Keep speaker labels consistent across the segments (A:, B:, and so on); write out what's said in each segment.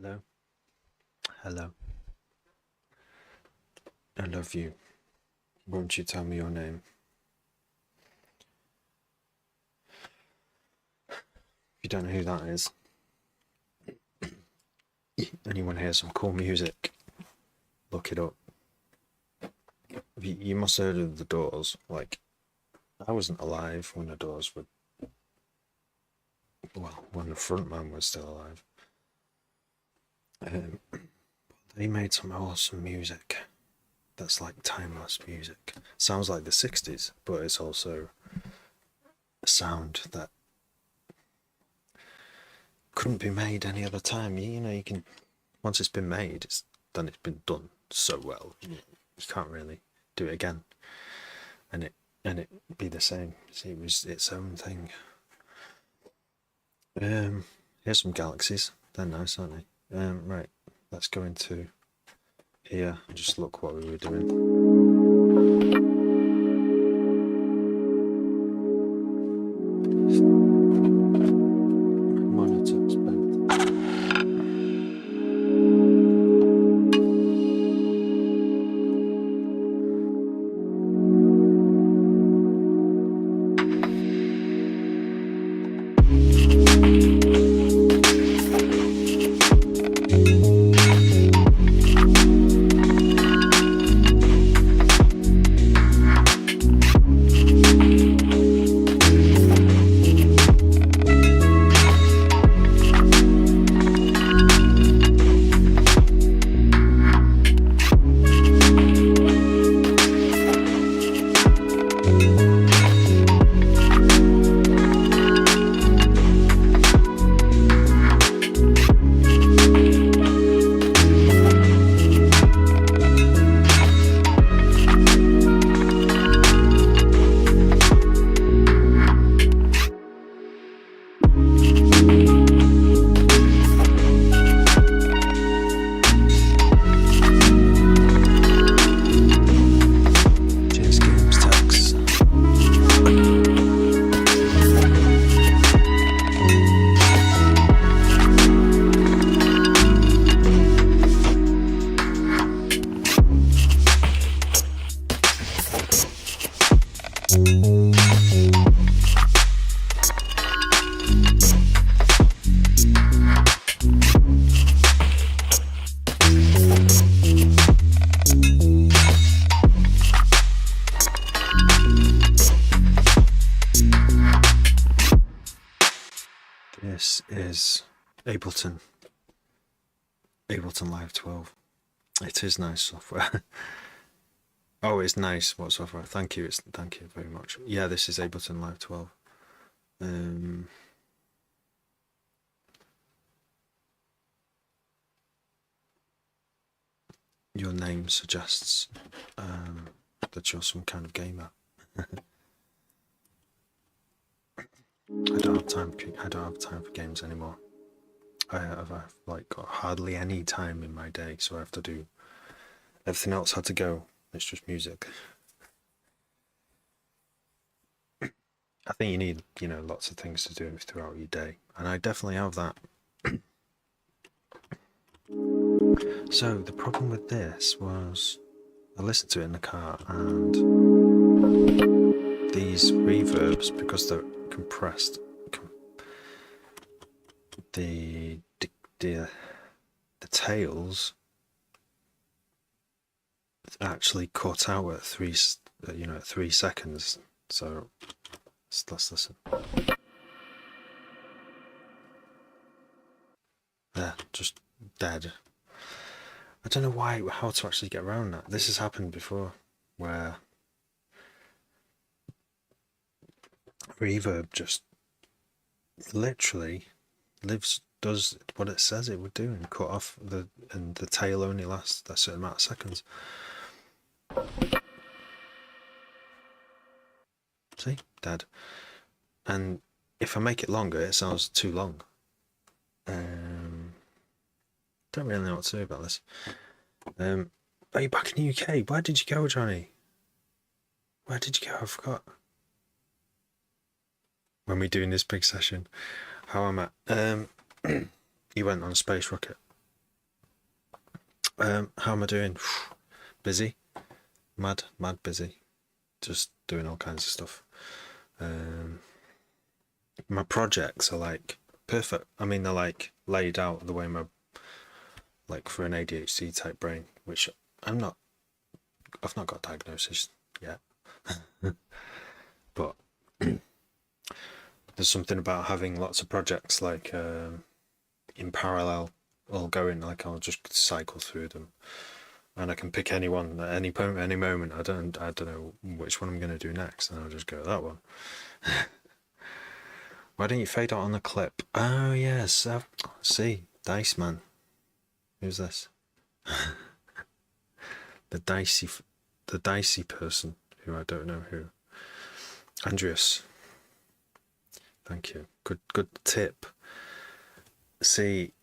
A: Hello. Hello. I love you. Won't you tell me your name? If you don't know who that is, and you want to hear some cool music, look it up. You must have heard of the Doors. Like, I wasn't alive when the Doors were. Well, when the frontman was still alive. They made some awesome music. That's like timeless music. Sounds like the 60s, but it's also a sound that couldn't be made any other time. You know, you can, once it's been made, it's been done so well. You can't really do it again, and it be the same. See, it was its own thing. Here's some galaxies. They're nice, aren't they? Right, let's go into here and just look what we were doing. Monitor spent. This is Ableton Live 12. It is nice software. Oh, it's nice. What software? Thank you. Thank you very much. Yeah, this is Ableton Live 12. Your name suggests that you're some kind of gamer. I don't have time for games anymore. I've like got hardly any time in my day, so I have to do everything else had to go. It's just music. I think you need, lots of things to do throughout your day, and I definitely have that. So the problem with this was I listened to it in the car, and these reverbs, because they're compressed, the tails actually cut out at 3 seconds. So let's listen. There, just dead. I don't know how to actually get around that. This has happened before, where reverb just literally does what it says it would do and cut off and the tail only lasts a certain amount of seconds. See, dead. And if I make it longer, it sounds too long. Don't really know what to do about this. Are you back in the UK? Where did you go, Johnny? Where did you go? I forgot. When we're doing this big session, how am I? You went on a space rocket. How am I doing? Busy, mad busy. Just doing all kinds of stuff. My projects are like perfect. I mean, they're like laid out the way my, like for an ADHD type brain, which I've not got a diagnosis yet. But there's something about having lots of projects like in parallel, all going. Like I'll just cycle through them, and I can pick any one at any point, any moment. I don't know which one I'm going to do next, and I'll just go that one. Why don't you fade out on the clip? Oh yes, see, Dice Man. Who's this? the dicey person who I don't know who. Andreas. Thank you. Good tip. See,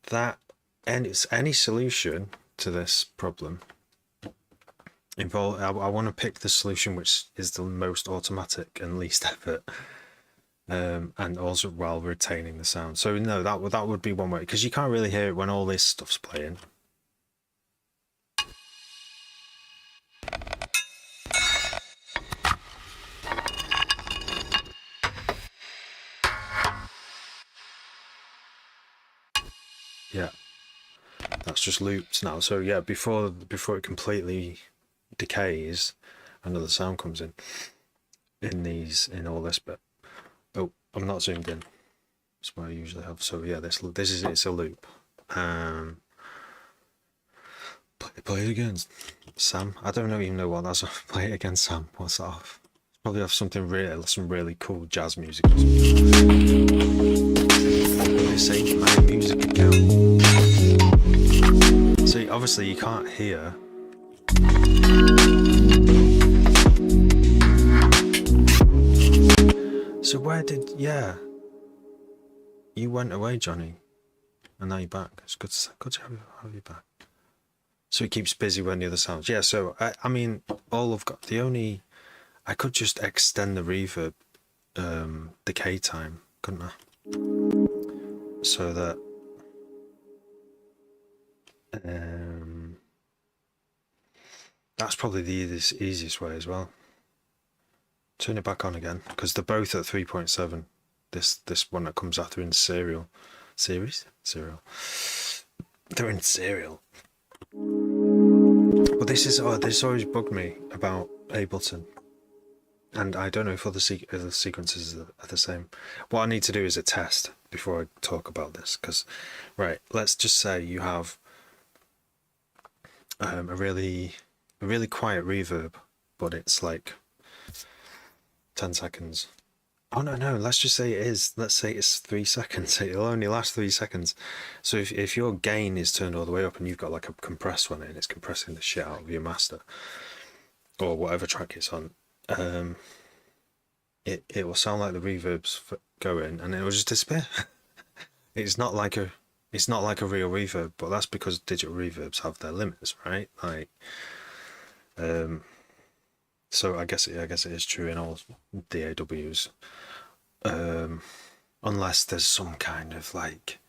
A: that any solution to this problem involve. I want to pick the solution which is the most automatic and least effort, and also while retaining the sound. So no, that would be one way, because you can't really hear it when all this stuff's playing. Yeah, that's just loops now. So yeah, before it completely decays, another sound comes in all this bit. Oh, I'm not zoomed in. That's what I usually have. So yeah, this is it's a loop. Play it again, Sam. I don't even know what that's off. Play it again, Sam. What's that off? Probably have some really cool jazz music. Say my music account. See, obviously you can't hear. So yeah. You went away, Johnny, and now you're back. It's good to have you back. So it keeps busy when the other sounds. Yeah, so I mean, I could just extend the reverb decay time, couldn't I? So that that's probably the easiest way as well. Turn it back on again, because they're both at 3.7. This one that comes after in serial. They're in serial. But this always bugged me about Ableton, and I don't know if other sequences are the same. What I need to do is a test before I talk about this, because right, let's just say you have a really quiet reverb, but it's like 10 seconds. Oh no, let's just say it is. Let's say it's 3 seconds. It'll only last 3 seconds. So if your gain is turned all the way up and you've got like a compressed one and it's compressing the shit out of your master or whatever track it's on, it will sound like the reverb's going and it will just disappear. It's not like a real reverb, but that's because digital reverbs have their limits, right? Like, so I guess it is true in all DAWs, unless there's some kind of like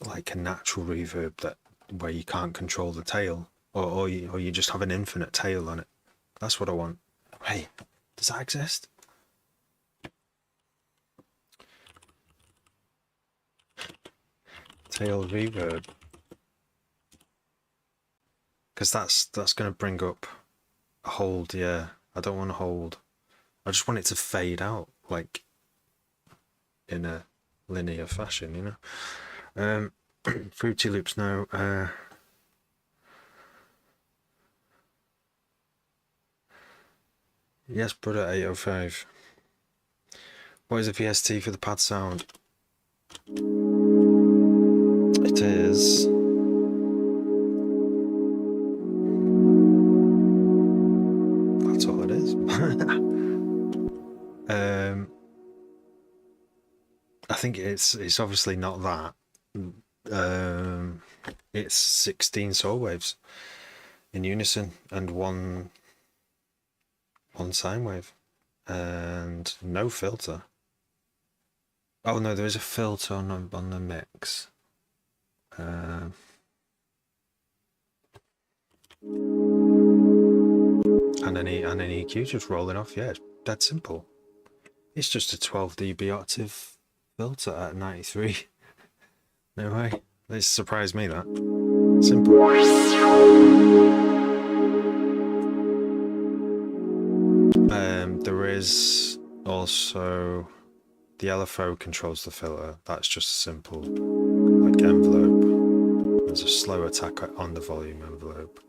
A: a natural reverb that where you can't control the tail, or you just have an infinite tail on it. That's what I want. Hey, does that exist? Tail reverb, because that's going to bring up a hold. Yeah, I don't want to hold. I just want it to fade out like in a linear fashion, you know. Fruity Loops now. Yes, brother 805. What is a VST for the pad sound? It is that's all it is. I think it's obviously not that. It's 16 soul waves in unison and one sine wave and no filter. Oh no, there is a filter on the mix. And an EQ just rolling off. Yeah, it's dead simple. It's just a 12 dB octave filter at 93. No way. This surprised me, that. Simple. There is also the LFO controls the filter. That's just a simple like envelope. There's a slow attack on the volume envelope.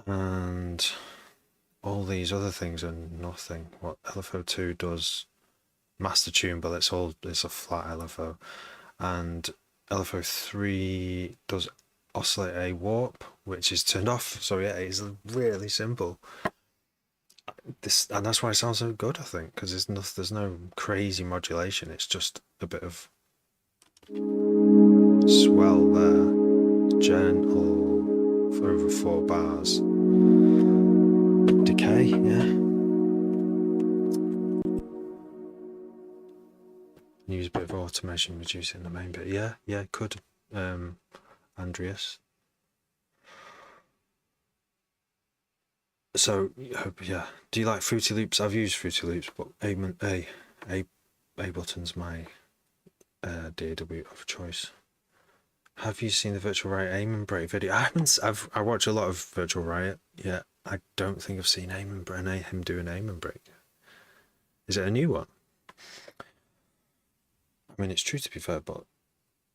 A: And all these other things are nothing. What LFO2 does master tune, but it's a flat LFO. And LFO3 does oscillate a warp, which is turned off. So yeah, it's really simple. And that's why it sounds so good, I think, because there's no crazy modulation. It's just a bit of swell there, gentle for over 4 bars. Decay, yeah. Use a bit of automation reducing the main bit. Yeah, could. Andreas. So yeah, do you like Fruity Loops? I've used Fruity Loops, but Ableton's my DAW of choice. Have you seen the Virtual Riot Aim Break video? I watch a lot of Virtual Riot. Yeah, I don't think I've seen him do an Aim Break. Is it a new one? I mean, it's true, to be fair, but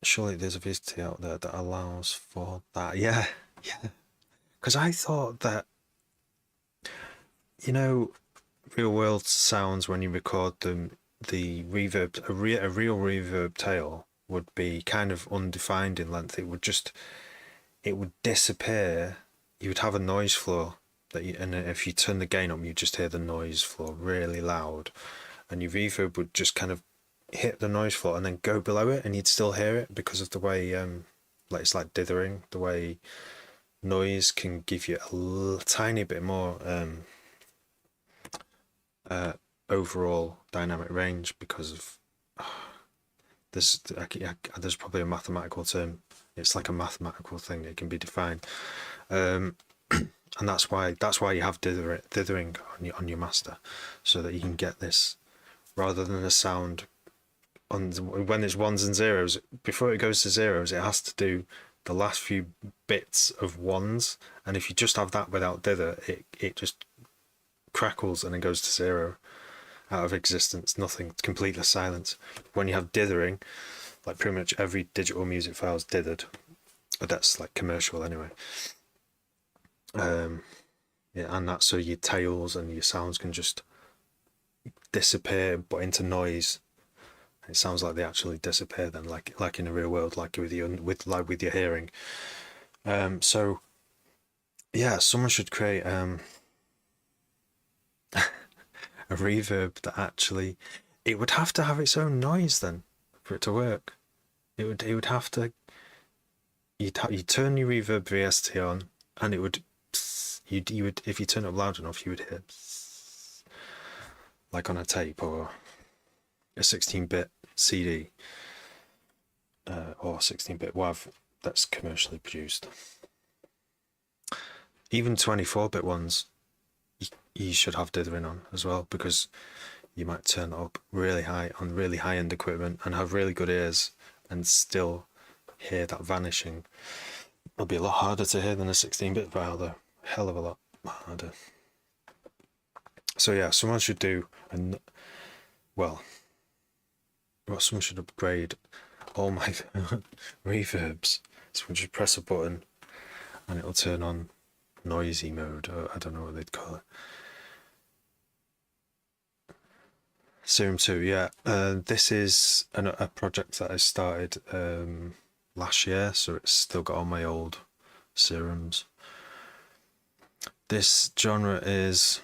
A: surely there's a VST out there that allows for that. Yeah. Because I thought that, you know, real world sounds when you record them, the reverb, a real reverb tail would be kind of undefined in length. It would disappear. You would have a noise floor and if you turn the gain up, you just hear the noise floor really loud, and your reverb would just kind of hit the noise floor and then go below it, and you'd still hear it because of the way like it's like dithering. The way noise can give you a tiny bit more overall dynamic range because of there's probably a mathematical term. It's like a mathematical thing. It can be defined, and that's why you have dithering on your master, so that you can get this rather than a sound when it's ones and zeros. Before it goes to zeros, it has to do the last few bits of ones, and if you just have that without dither, it just crackles and then goes to zero, out of existence, nothing, completely silent. When you have dithering, like pretty much every digital music file is dithered, but that's like commercial anyway. Yeah, and that's so your tails and your sounds can just disappear, but into noise. It sounds like they actually disappear then, like in the real world, like with your hearing. So yeah, someone should create a reverb that actually, it would have to have its own noise then for it to work. It would have to. You turn your reverb VST on, and it would. You would, if you turn it up loud enough, you would hear like on a tape or a 16-bit CD or 16-bit WAV that's commercially produced. Even 24-bit ones, you should have dithering on as well, because you might turn it up really high on really high-end equipment and have really good ears and still hear that vanishing. It'll be a lot harder to hear than a 16-bit file though. Hell of a lot harder. So yeah, someone should do someone should upgrade all my reverbs. Someone should press a button and it'll turn on noisy mode, or I don't know what they'd call it. Serum 2, yeah. This is a project that I started last year, so it's still got all my old serums. This genre is,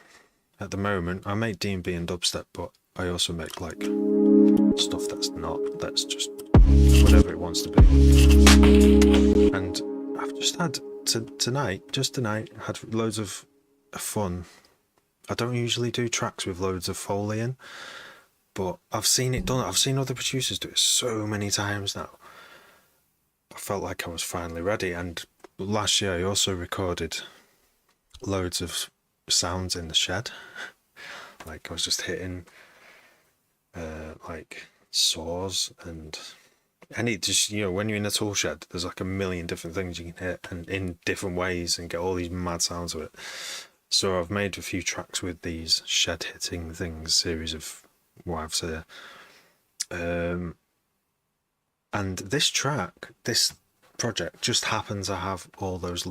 A: at the moment, I make D&B and dubstep, but I also make like stuff that's just whatever it wants to be. And I've just had tonight had loads of fun. I don't usually do tracks with loads of Foley in, but I've seen it done. I've seen other producers do it so many times now. I felt like I was finally ready. And last year I also recorded loads of sounds in the shed. Like I was just hitting like saws and any just, you know, when you're in a tool shed, there's like a million different things you can hit and in different ways and get all these mad sounds of it. So I've made a few tracks with these shed hitting things, series of WAVs here. And this track, this project just happens to have all those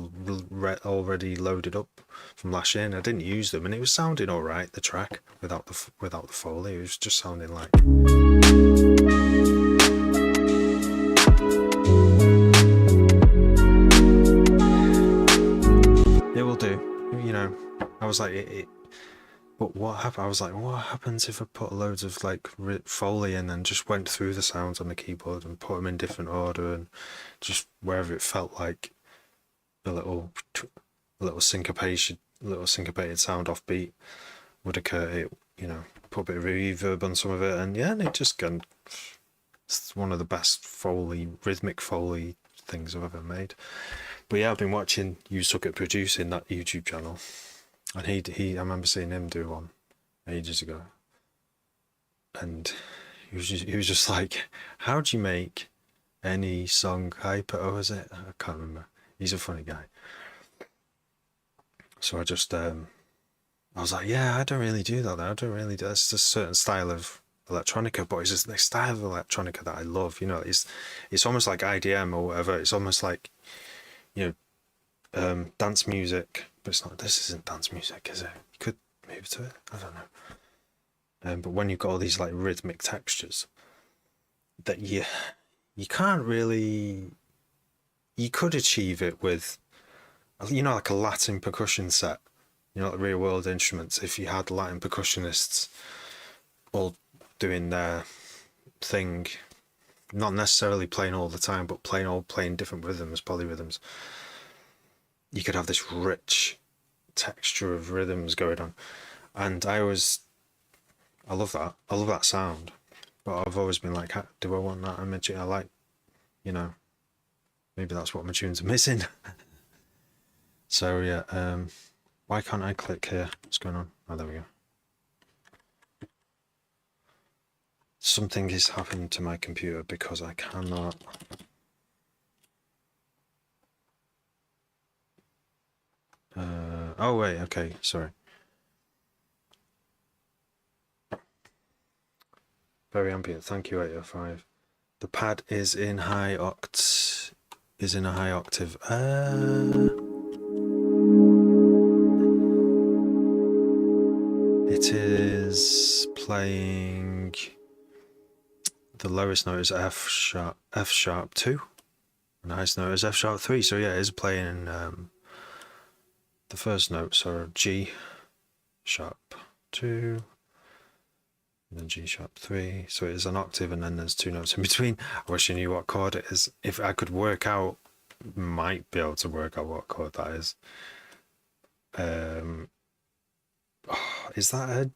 A: already loaded up from last year, and I didn't use them, and it was sounding all right. The track without the Foley, it was just sounding like. It will do, you know. I was like, but what happened? I was like, what happens if I put loads of like Foley in and just went through the sounds on the keyboard and put them in different order and just wherever it felt like a little syncopated sound off beat would occur. It, you know, put a bit of reverb on some of it, and yeah, and it just gone. It's one of the best rhythmic Foley things I've ever made. But yeah, I've been watching You Suck at Producing, that YouTube channel. And I remember seeing him do one ages ago, and he was just like, "How do you make any song hyper? Oh, is it? I can't remember. He's a funny guy." So I just I was like, "Yeah, I don't really do that. I don't really do. It's a certain style of electronica, but it's just the style of electronica that I love. You know, it's almost like IDM or whatever. It's almost like, you know, dance music." But it's not. This isn't dance music, is it? You could move to it. I don't know. But when you've got all these like rhythmic textures, that you can't really. You could achieve it with, you know, like a Latin percussion set. You know, like Real World Instruments. If you had Latin percussionists all doing their thing, not necessarily playing all the time, but playing different rhythms, polyrhythms. You could have this rich texture of rhythms going on, and I love that. I love that sound, but I've always been like, do I want that? I like, you know, maybe that's what my tunes are missing. So yeah, why can't I click here? What's going on? Oh, there we go. Something is happening to my computer because I cannot. Oh wait, okay, sorry. Very ambient. Thank you, 805. The pad is in a high octave. It is playing. The lowest note is F sharp 2. And the highest note is F sharp 3. So yeah, it is playing the first notes are G sharp 2, and then G sharp 3. So it is an octave, and then there's 2 notes in between. I wish I knew what chord it is. If I could might be able to work out what chord that is. Is that a?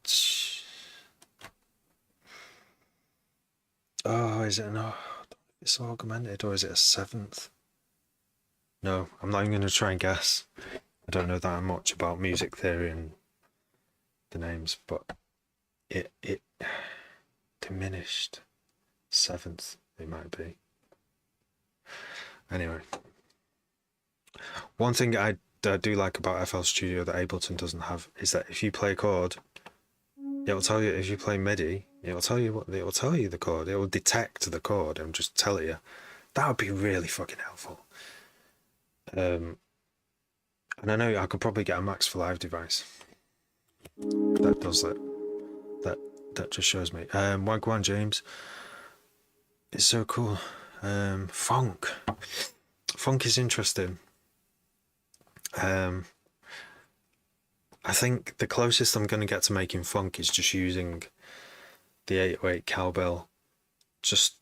A: Oh, is it no? It's augmented, or is it a 7th? No, I'm not even going to try and guess. I don't know that much about music theory and the names, but it diminished 7th. It might be. Anyway, one thing I do like about FL Studio that Ableton doesn't have is that if you play a chord, it will tell you. If you play MIDI, it will tell you the chord. It will detect the chord and just tell you. That would be really fucking helpful. And I know I could probably get a Max for Live device that does that. That just shows me. Wagwan James. It's so cool. Funk is interesting. I think the closest I'm going to get to making funk is just using the 808 cowbell, just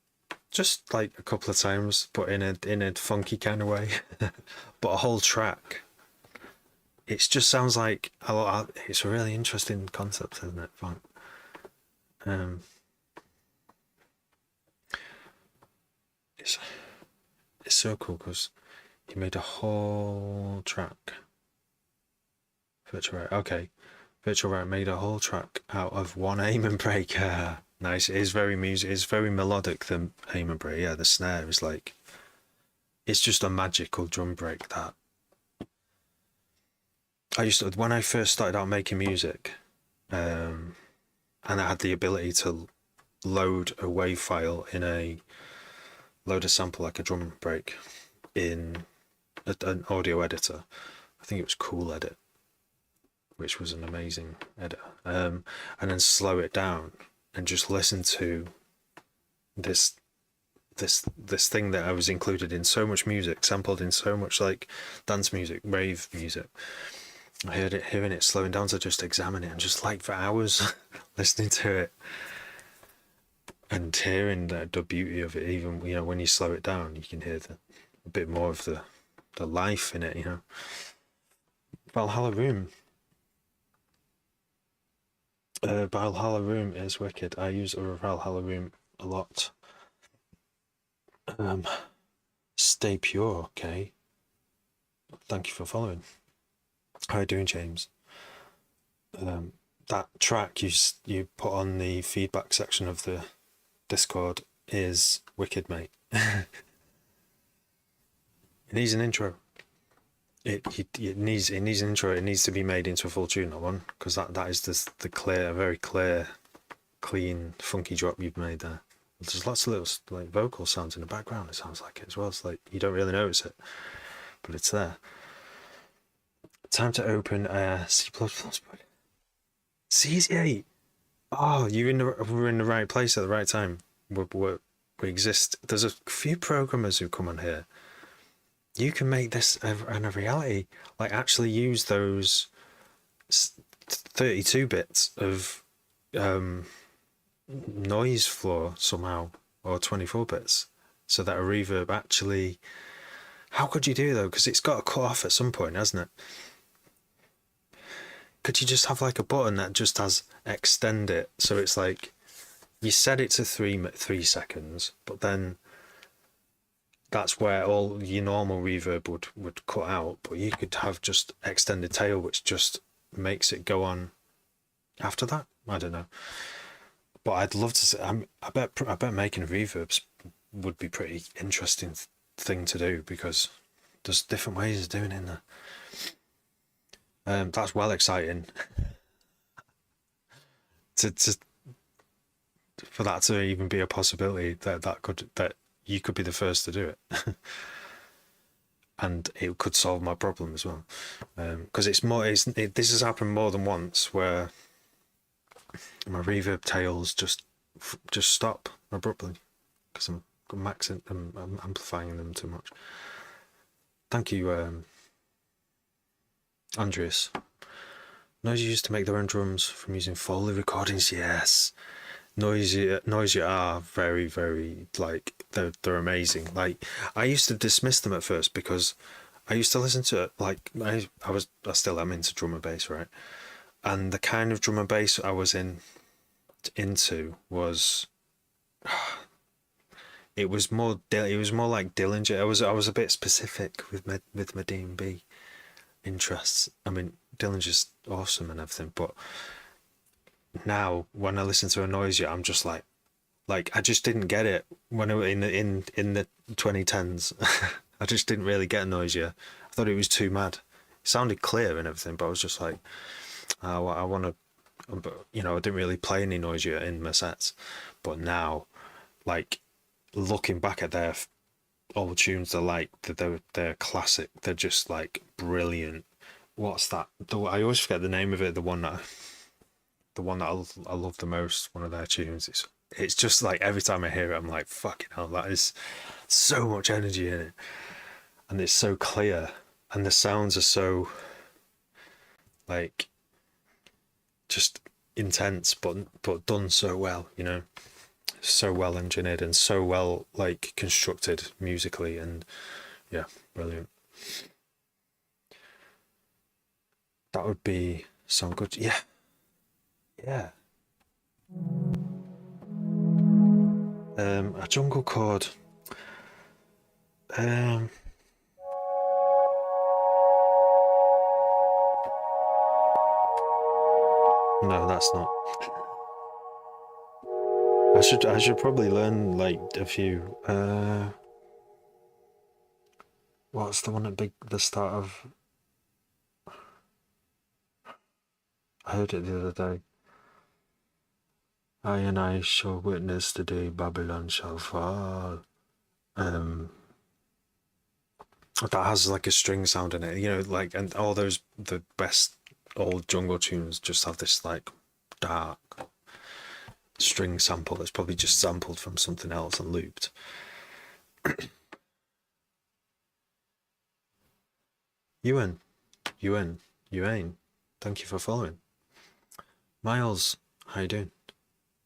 A: like a couple of times, but in a funky kind of way. But a whole track, it just sounds like a lot. It's a really interesting concept, isn't it? Funk. it's so cool because he made a whole track. Virtual Riot, okay. Virtual Riot made a whole track out of one aim breaker. Nice. It is very music. It's very melodic. The aim break. Yeah, the snare is like. It's just a magical drum break that. I used to when I first started out making music, and I had the ability to load a wave file in load a sample like a drum break in an audio editor. I think it was Cool Edit, which was an amazing editor. And then slow it down and just listen to this thing that I was included in so much music, sampled in so much like dance music, rave music. I hearing it slowing down to just examine it and just like for hours listening to it and hearing the beauty of it. Even when you slow it down, you can hear a bit more of the life in it. Valhalla Room. Valhalla Room is wicked. I use Valhalla Room a lot. Stay Pure, okay. Thank you for following. How are you doing, James? That track you put on the feedback section of the Discord is wicked, mate. It needs an intro. It needs an intro. It needs to be made into a full tune, that one, because that is the clear, very clear, clean, funky drop you've made there. There's lots of little like vocal sounds in the background. It sounds like it as well. It's like you don't really notice it, but it's there. Time to open C++. CZ8. Oh, we're in the right place at the right time. We exist. There's a few programmers who come on here. You can make this a reality. Like actually use those 32 bits of noise floor somehow, or 24 bits, so that a reverb actually. How could you do though? Because it's got to cut off at some point, hasn't it? Could you just have like a button that just has extend it, so it's like you set it to 3 seconds, but then that's where all your normal reverb would cut out, but you could have just extended tail, which just makes it go on after that. I don't know, but I'd love to see. I bet making reverbs would be pretty interesting thing to do, because there's different ways of doing it in there. That's well exciting. For that to even be a possibility, that you could be the first to do it. And it could solve my problem as well, because this has happened more than once where my reverb tails just stop abruptly because I'm amplifying them too much. Thank you, Andreas. Noisy used to make their own drums from using Foley recordings. Yes, Noisy are very, very, like, they're amazing. Like, I used to dismiss them at first because I used to listen to it, like, I still am into drum and bass, right? And the kind of drum and bass I was into was, it was more like Dillinger. I was a bit specific with my D&B interests. I mean, Dillinger's awesome and everything, but now when I listen to a Noisia, I'm just like I just didn't get it when in the 2010s. I just didn't really get Noisia. I thought it was too mad. It sounded clear and everything, but I was just like, I want to, I didn't really play any Noisia in my sets. But now, like, looking back at their old tunes, they're classic. They're just like brilliant. What's that? I always forget the name of it. The one that I love the most, one of their tunes. It's just like every time I hear it, I'm like, fucking hell, that is so much energy in it, and it's so clear, and the sounds are so like just intense, but done so well, so well engineered and so well like constructed musically, and yeah, brilliant. That would be some good, yeah. A jungle chord. Um, no, that's not. I should probably learn like a few. What's the one at the start of? I heard it the other day. I and I shall witness the day Babylon shall fall. That has like a string sound in it, you know, like, and all those the best old jungle tunes just have this like dark string sample that's probably just sampled from something else and looped. Ewan, Ewan, thank you for following. Miles, how you doing?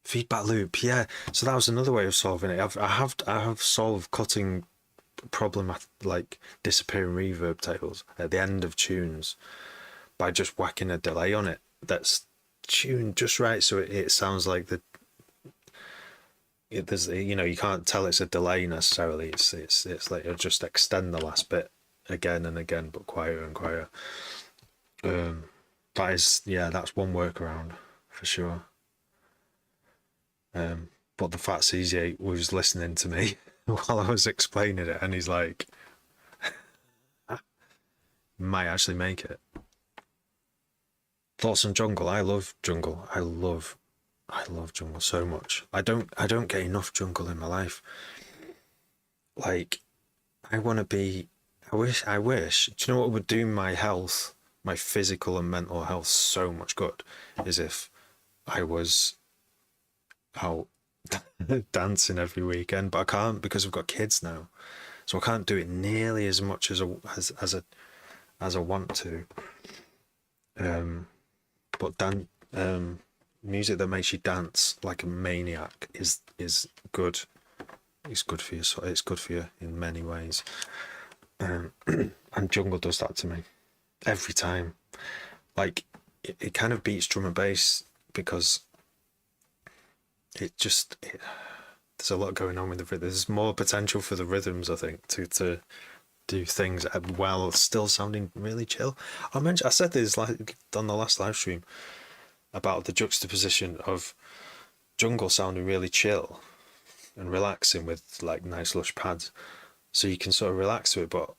A: Feedback loop, yeah. So that was another way of solving it. I have solved cutting problem at like disappearing reverb tails at the end of tunes by just whacking a delay on it that's tuned just right so it sounds like there's, you know, you can't tell it's a delay necessarily. It's like it'll just extend the last bit again and again, but quieter and quieter. That is, yeah, that's one workaround for sure. But the Fat CZ was listening to me while I was explaining it, and he's like, might actually make it. Thoughts on jungle? I love jungle. I love jungle so much. I don't get enough jungle in my life. Like, I want to be. I wish. Do you know what would do my health, my physical and mental health, so much good? Is if I was out dancing every weekend, but I can't because I've got kids now, so I can't do it nearly as much as I want to. But music that makes you dance like a maniac is good. It's good for you. So it's good for you in many ways. And jungle does that to me every time. Like it kind of beats drum and bass because there's a lot going on with the rhythm. There's more potential for the rhythms, I think, to do things while still sounding really chill. I said this like on the last live stream about the juxtaposition of jungle sounding really chill and relaxing with like nice lush pads, so you can sort of relax to it. But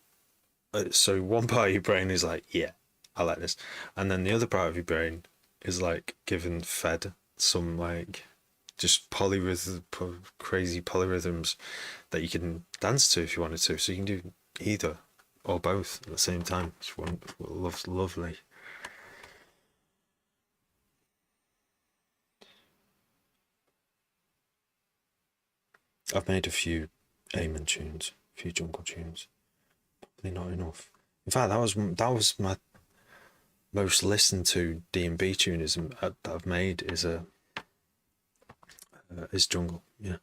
A: so one part of your brain is like, yeah, I like this, and then the other part of your brain is like fed some like just crazy polyrhythms that you can dance to if you wanted to. So you can do either or both at the same time. It's lovely. I've made a few Amen tunes, a few jungle tunes. Probably not enough. In fact, that was my most listened to D&B tune that I've made is jungle. Yeah,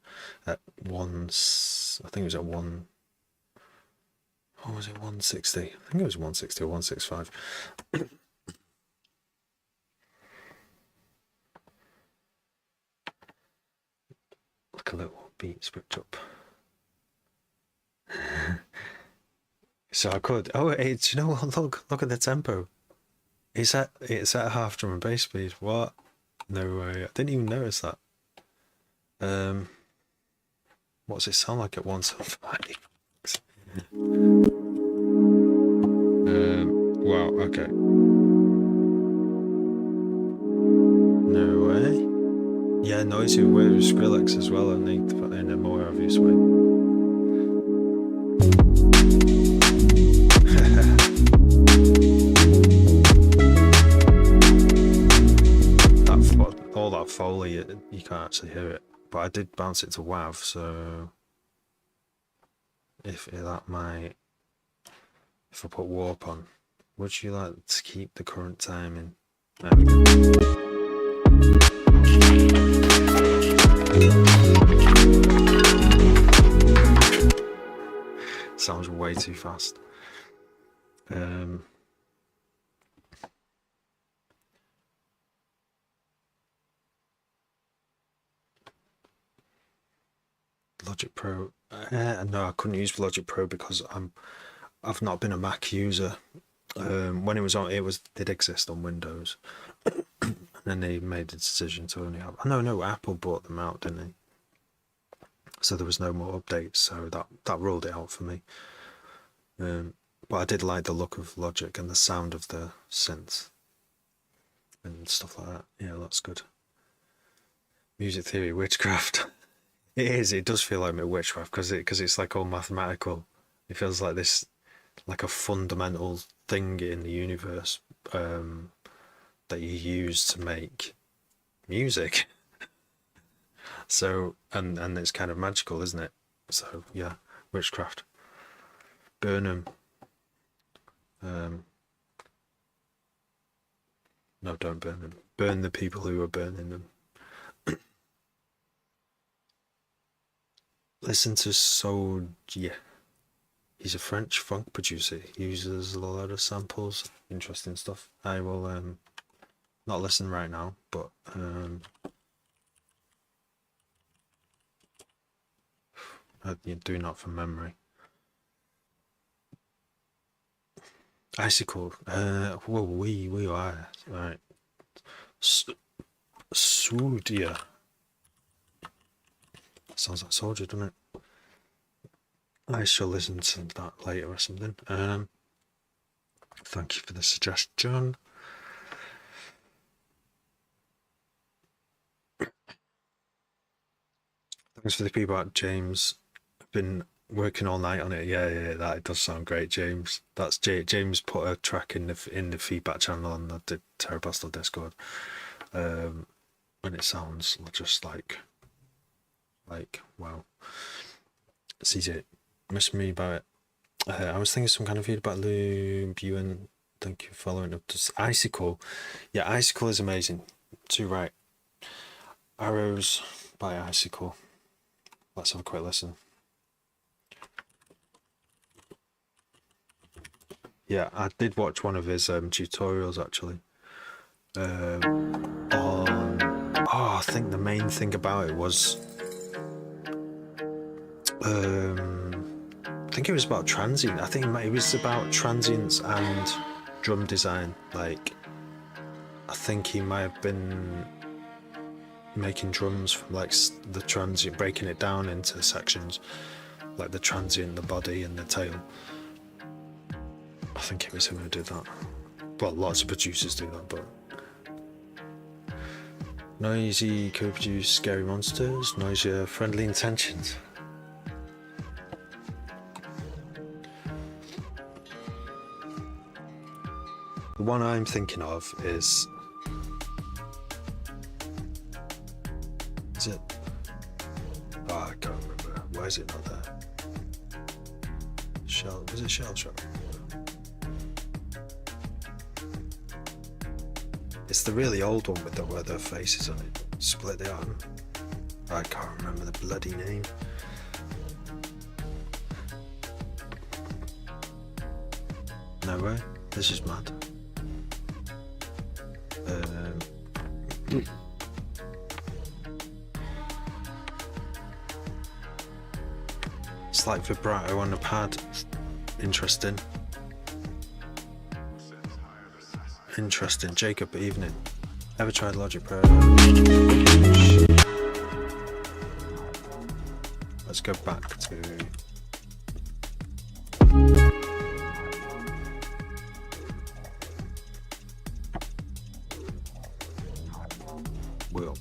A: at once I think it was at one. Oh, was it 160? I think it was 160 or 165. Like a little beat switch up. So I could. Oh, do you know what? Look at the tempo. It's at half drum and bass speed. What? No way. I didn't even notice that. What's it sound like at 175? Wow. Okay. No way. Yeah, noisy way with Skrillex as well. I think in a more obvious way. All that Foley, you can't actually hear it. But I did bounce it to WAV, so if I put warp on, would you like to keep the current timing? There we go. Sounds way too fast. Logic Pro No, I couldn't use Logic Pro because I've not been a Mac user. When it was on, it did exist on Windows, and then they made the decision to only have. No, Apple bought them out, didn't they? So there was no more updates, so that ruled it out for me. But I did like the look of Logic and the sound of the synths and stuff like that. Yeah, that's good. Music theory, witchcraft. It is. It does feel like witchcraft because it's like all mathematical. It feels like this, like a fundamental thing in the universe that you use to make music. So and it's kind of magical, isn't it? So yeah, witchcraft. Burn them. No, don't burn them. Burn the people who are burning them. Listen to Soulja. He's a French funk producer. He uses a lot of samples. Interesting stuff. I will not listen right now, but you're doing that from memory. Icicle. Whoa, we are right. Soulja. Sounds like soldier, doesn't it? I shall listen to that later or something. Thank you for the suggestion. Thanks for the feedback, James. I've been working all night on it. Yeah, that does sound great, James. That's James put a track in the feedback channel on the Terrapastel Discord, and it sounds just like wow. CJ, messaged me about it. I was thinking some kind of feedback loop. You and thank you for following up to Icicle. Yeah, Icicle is amazing. Too right. Arrows by Icicle. Let's have a quick listen. Yeah, I did watch one of his tutorials actually. I think the main thing about it was I think it was about transient. I think it was about transients and drum design. Like, I think he might have been making drums from like the transient, breaking it down into sections, like the transient, the body, and the tail. I think it was him who did that. Well, lots of producers do that, but Noisy co-produce Scary Monsters, Noisia Friendly Intentions. The one I'm thinking of is it? Oh, I can't remember. Why is it not there? Was it Shell Shock? It's the really old one with where their faces on it. Split the arm. I can't remember the bloody name. No way. This is mad. It's like vibrato on a pad. Interesting. Interesting. Jacob, evening. Ever tried Logic Pro? Let's go back to Will.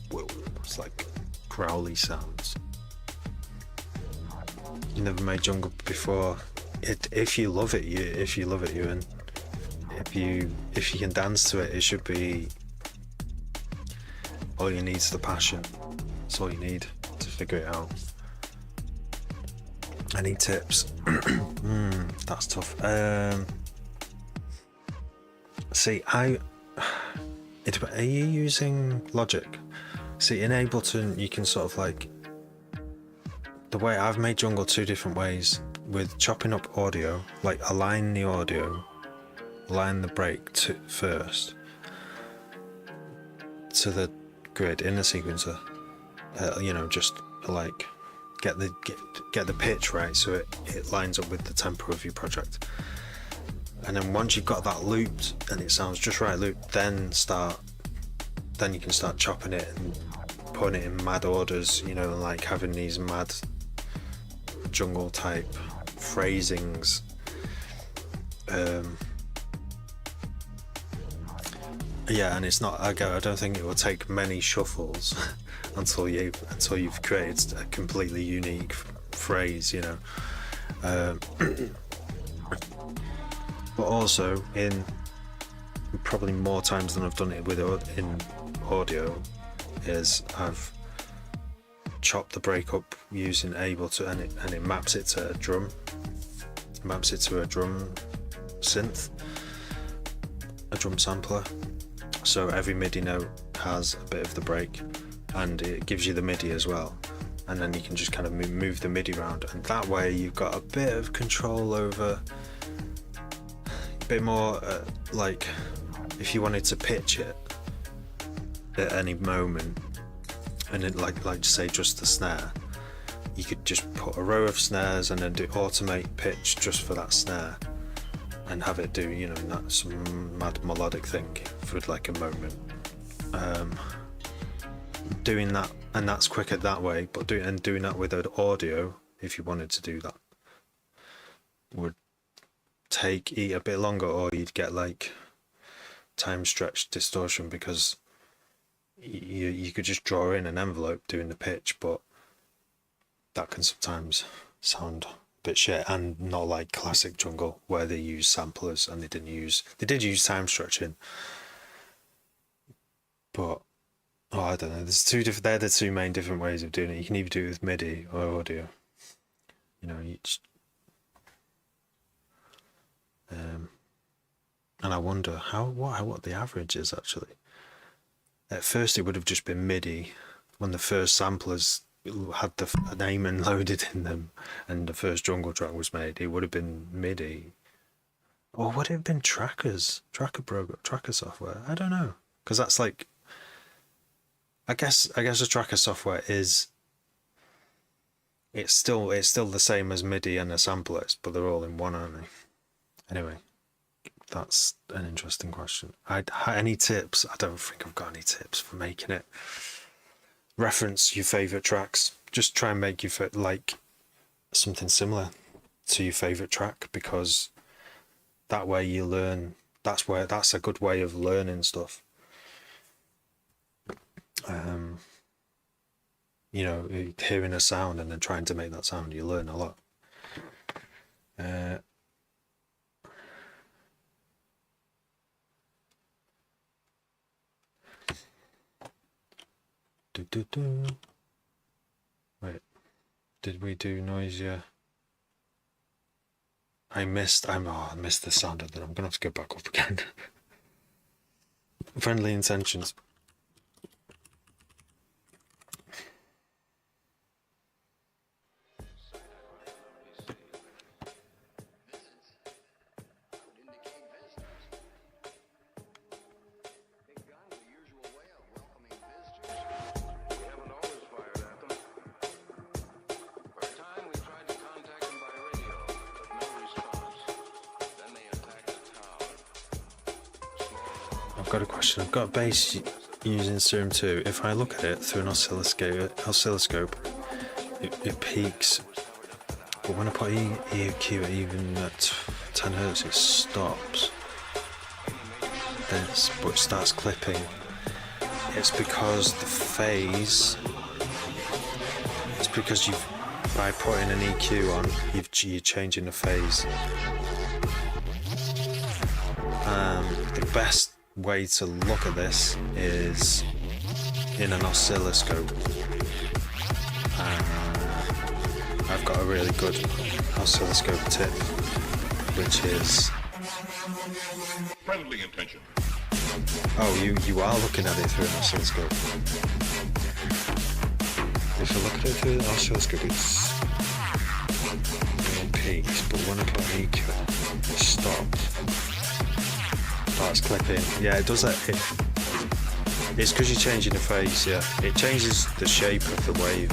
A: It's like growly sounds. You never made jungle before. If you love it, you and if you can dance to it, it should be all you need is the passion. That's all you need to figure it out. Any tips? That's tough. See, are you using Logic? See, in Ableton, you can sort of like, the way I've made jungle two different ways with chopping up audio, like align the audio, align the break first to the grid in the sequencer, just like get the pitch right so it lines up with the tempo of your project. And then once you've got that looped and it sounds just right looped, then you can start chopping it and putting it in mad orders, you know, like having these mad jungle type phrasings. Yeah, and it's not. I don't think it will take many shuffles until you've created a completely unique phrase, you know. But also, in probably more times than I've done it in audio, is I've chopped the break up using Ableton, and it maps it to a drum. It maps it to a drum synth, a drum sampler. So every MIDI note has a bit of the break, and it gives you the MIDI as well. And then you can just kind of move the MIDI around, and that way you've got a bit of control over, a bit more like if you wanted to pitch it at any moment, and it like say just the snare, you could just put a row of snares and then do automate pitch just for that snare, and have it do, you know, some mad melodic thing for like a moment. Doing that, and that's quicker that way, but doing that with an audio, if you wanted to do that, would take a bit longer, or you'd get like time stretched distortion, because you could just draw in an envelope doing the pitch, but that can sometimes sound a bit shit, and not like classic jungle where they use samplers, and they did use time stretching, but I don't know, they're the two main different ways of doing it. You can either do it with MIDI or audio, you know, and I wonder what the average is actually. At first it would have just been MIDI when the first samplers had the name loaded in them and the first jungle track was made. It would have been MIDI, or would it have been tracker software? I don't know, because that's like, I guess the tracker software is, it's still the same as MIDI and a sampler, but they're all in one, aren't they? Anyway, that's an interesting question. Any tips? I don't think I've got any tips for making it. Reference your favourite tracks. Just try and make like something similar to your favourite track, because that way you learn. That's a good way of learning stuff. You know, hearing a sound and then trying to make that sound, you learn a lot. Wait, did we do Noisia? I missed the sound of that. I'm gonna have to go back up again. Friendly intentions. I've got a question. I've got a bass using Serum 2. If I look at it through an oscilloscope, it peaks. But when I put EQ even at 10 Hz, it stops. But it starts clipping. It's because the phase. It's because by putting an EQ on, you're changing the phase. The best way to look at this is in an oscilloscope. I've got a really good oscilloscope tip, which is
B: friendly intention.
A: Oh, you are looking at it through an oscilloscope. If I look at it through the oscilloscope, it peaks, but when I put an EQ, it stops. Starts clipping. Yeah, it does that. It's because you're changing the phase. Yeah, it changes the shape of the wave.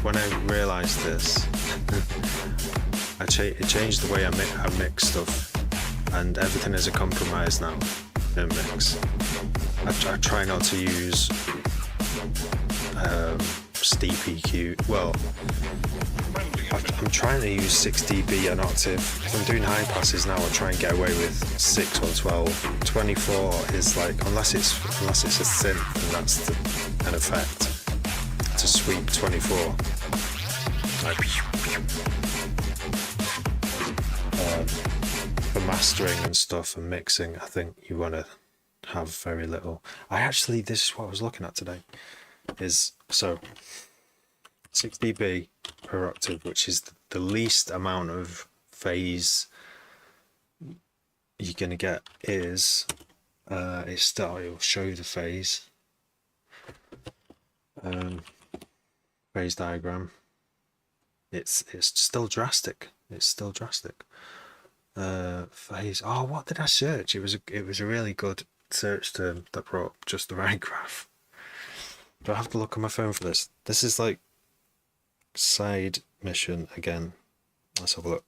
A: when I realised this, it changed the way I mix stuff, and everything is a compromise now in mix. I try not to use steep EQ. Well, I'm trying to use 6 dB an octave. If I'm doing high passes now, I try and get away with 6 or 12. 24 is like, unless it's a synth, and that's an effect. To sweep 24. Like, for mastering and stuff and mixing, I think you want to have very little. This is what I was looking at today. Is so 6 dB per octave, which is the least amount of phase you're gonna get. It'll show you the phase phase diagram. It's still drastic. Phase. Oh, what did I search? It was a really good search term that brought up just the right graph. Do I have to look on my phone for this? This is like side mission again. Let's have a look.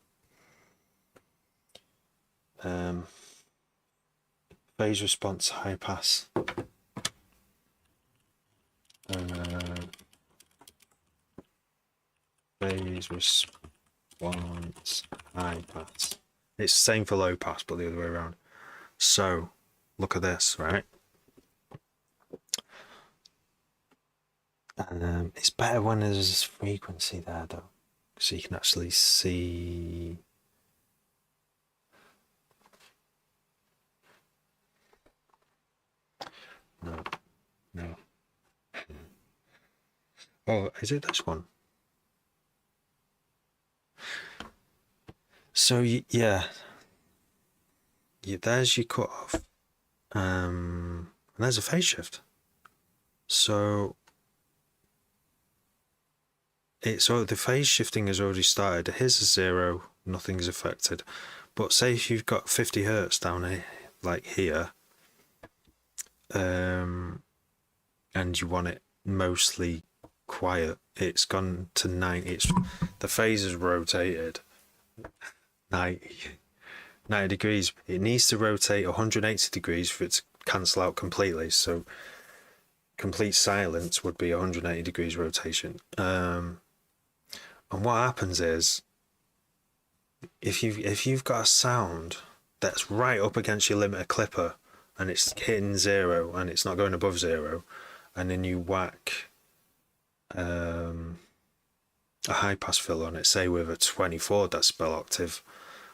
A: Phase response high pass. Phase response high pass. It's the same for low pass, but the other way around. So look at this, right? It's better when there's frequency there, though, so you can actually see. No. Oh, is it this one? So yeah, there's your cutoff, and there's a phase shift. So the phase shifting has already started. Here's a 0, nothing's affected. But say if you've got 50 hertz down here, like here, and you want it mostly quiet, it's gone to 90. The phase is rotated 90 degrees. It needs to rotate 180 degrees for it to cancel out completely. So complete silence would be 180 degrees rotation. And what happens is, if you've got a sound that's right up against your limiter clipper and it's hitting 0 and it's not going above 0, and then you whack a high pass fill on it, say with a 24 decibel octave,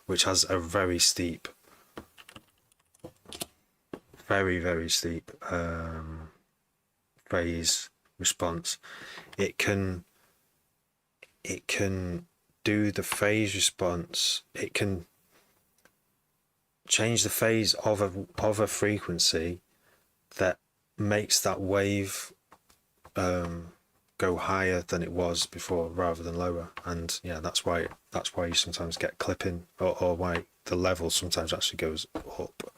A: which has a very steep, very steep phase response, it can do the phase response. It can change the phase of a frequency that makes that wave go higher than it was before rather than lower. And yeah, that's why you sometimes get clipping, or why the level sometimes actually goes up,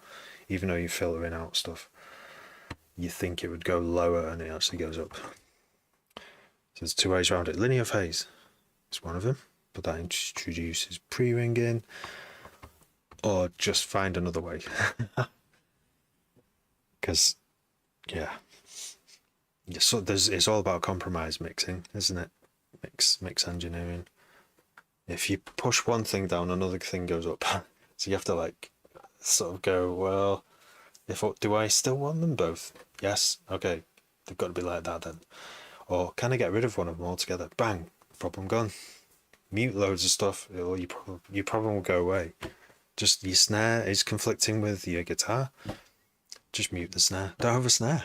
A: even though you're filtering out stuff. You think it would go lower and it actually goes up. So there's two ways around it. Linear phase is one of them, but that introduces pre-ringing, or just find another way. Because so it's all about compromise mixing, isn't it? Mix engineering. If you push one thing down, another thing goes up. So you have to like sort of go, well, do I still want them both? Yes. Okay, they've got to be like that then. Or can I get rid of one of them altogether? Bang, problem gone. Mute loads of stuff, or your problem will go away. Just your snare is conflicting with your guitar. Just mute the snare. Don't have a snare.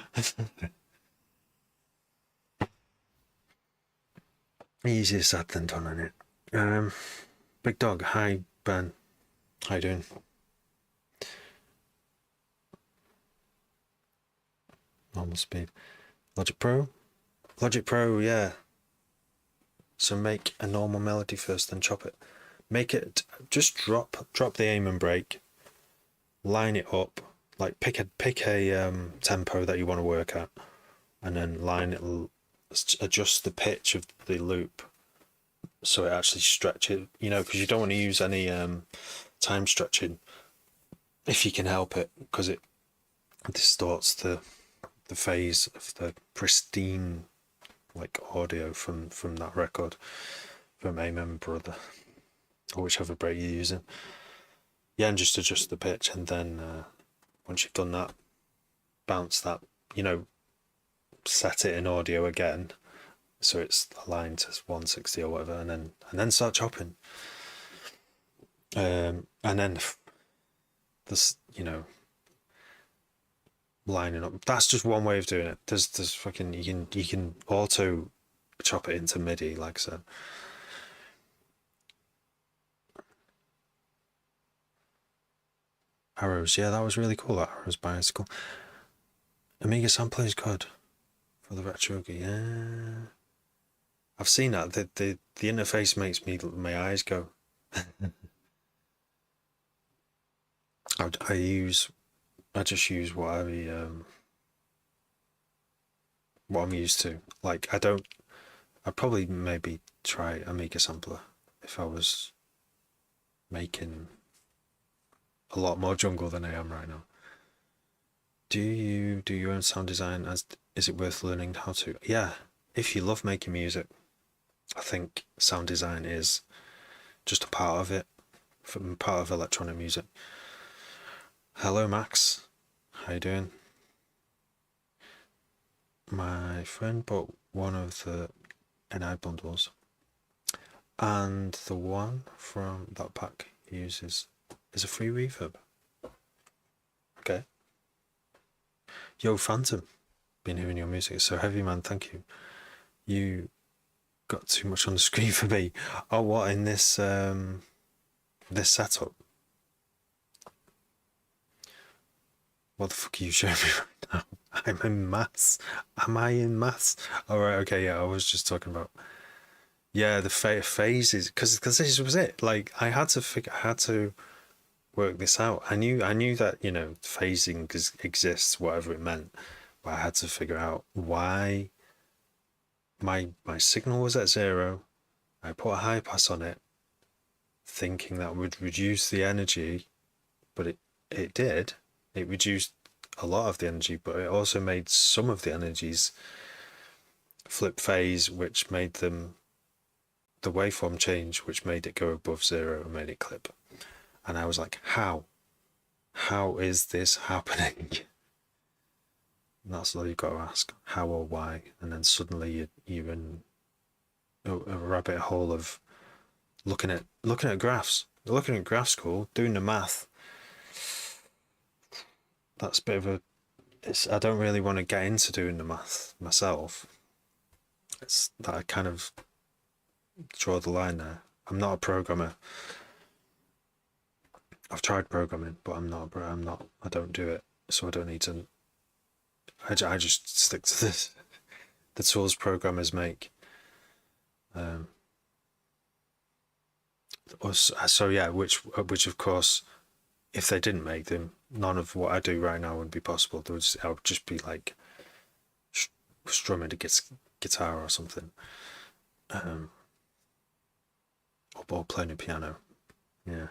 A: Easier said than done, isn't it? Big Dog, hi Ben. How you doing? Normal speed. Logic Pro, yeah. So make a normal melody first, then chop it. Make it, just drop the aim and break, line it up, like pick a tempo that you want to work at, and then adjust the pitch of the loop so it actually stretches. You know, because you don't want to use any time stretching if you can help it, because it distorts the phase of the pristine like audio from that record from Amen Brother or whichever break you're using. Yeah, and just adjust the pitch, and then once you've done that, bounce that, you know, set it in audio again so it's aligned to 160 or whatever, and then start chopping. And then this, you know, lining up. That's just one way of doing it. There's fucking you can auto chop it into MIDI, like I said. Arrows, yeah, that was really cool. That Arrows bicycle. Amiga sampler is good for the retro. Yeah, I've seen that. The interface makes my eyes go. I just use what I'm used to. Like I'd probably maybe try Amiga sampler if I was making a lot more jungle than I am right now. Do you do your own sound design? Is it worth learning how to? Yeah, if you love making music, I think sound design is just a part of it, part of electronic music. Hello, Max. How you doing? My friend bought one of the NI bundles, and the one from that pack he uses is a free reverb. Okay. Yo, Phantom. Been hearing your music. It's so heavy, man. Thank you. You got too much on the screen for me. Oh, what, in this this setup? What the fuck are you showing me right now? I'm in maths. Am I in maths? All right, okay, yeah. I was just talking about, yeah, the phases, because this was it. Like I had to work this out. I knew that, you know, phasing exists, whatever it meant, but I had to figure out why my signal was at 0. I put a high pass on it, thinking that would reduce the energy, but it did. It reduced a lot of the energy, but it also made some of the energies flip phase, which made the waveform change, which made it go above 0 and made it clip. And I was like, how is this happening? And that's all you've got to ask, how or why. And then suddenly you're in a rabbit hole of looking at graphs. Looking at graphs, cool. Doing the math, that's a bit of I don't really want to get into doing the math myself. It's that I kind of draw the line there. I'm not a programmer. I've tried programming, but I don't do it, so I don't need to. I just stick to the tools programmers make. So yeah, which of course, if they didn't make them, none of what I do right now would be possible. I would just be like strumming a guitar or something, or playing a piano. Yeah.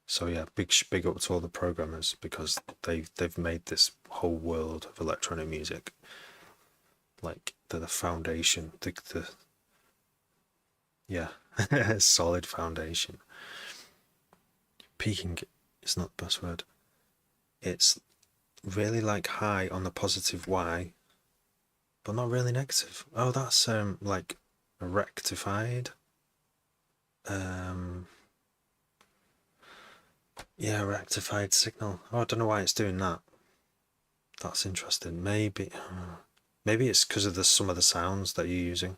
A: So yeah, big up to all the programmers, because they've made this whole world of electronic music. Like the foundation, the yeah, solid foundation. Peaking is not the best word. It's really like high on the positive Y, but not really negative. Oh, that's like a rectified. Yeah, rectified signal. Oh, I don't know why it's doing that. That's interesting. Maybe it's because of some of the sounds that you're using.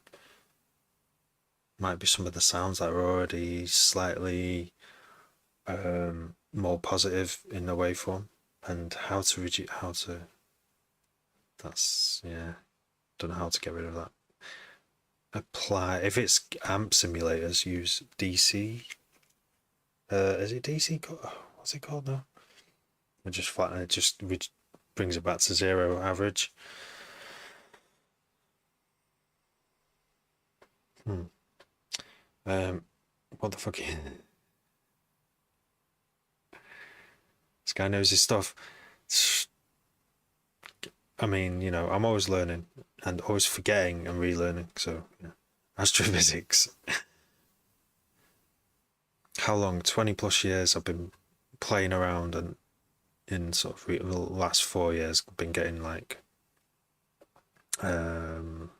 A: Might be some of the sounds that are already slightly more positive in the waveform, and how to. That's, yeah. Don't know how to get rid of that. Apply, if it's amp simulators, use DC. Is it DC? what's it called now? It just flatten it, just brings it back to zero average. What the fuck? This guy knows his stuff. I mean, you know, I'm always learning and always forgetting and relearning. So, yeah. Astrophysics. How long? 20 plus years I've been playing around, and in sort of the last 4 years, I've been getting like, been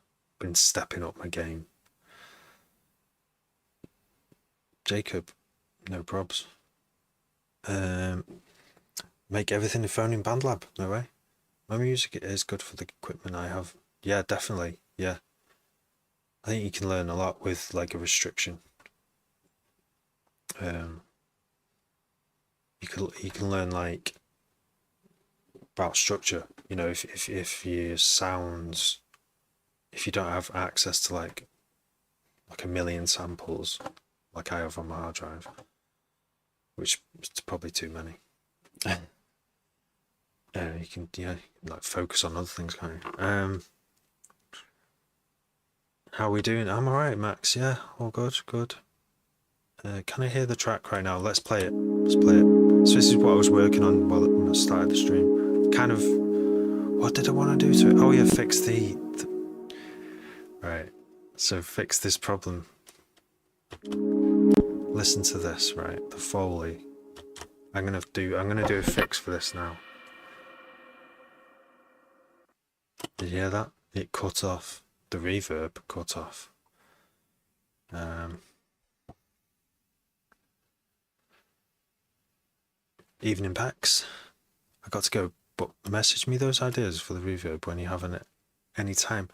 A: stepping up my game. Jacob, no probs. Make everything in phone in BandLab. No way. My music is good for the equipment I have. Yeah, definitely. Yeah. I think you can learn a lot with like a restriction. You can learn like about structure. You know, if your sounds, if you don't have access to like a million samples, like I have on my hard drive, which is probably too many. You can, you know, like focus on other things, can't you? How are we doing? I'm alright, Max. Yeah, all good, good. Can I hear the track right now? Let's play it. Let's play it. So this is what I was working on while I started the stream. Kind of, what did I want to do to it? Oh yeah, fix the right. So fix this problem. Listen to this, right? The Foley. I'm gonna do a fix for this now. Did you hear that? It cut off. The reverb cut off. Evening packs. I got to go, but message me those ideas for the reverb when you have it any time.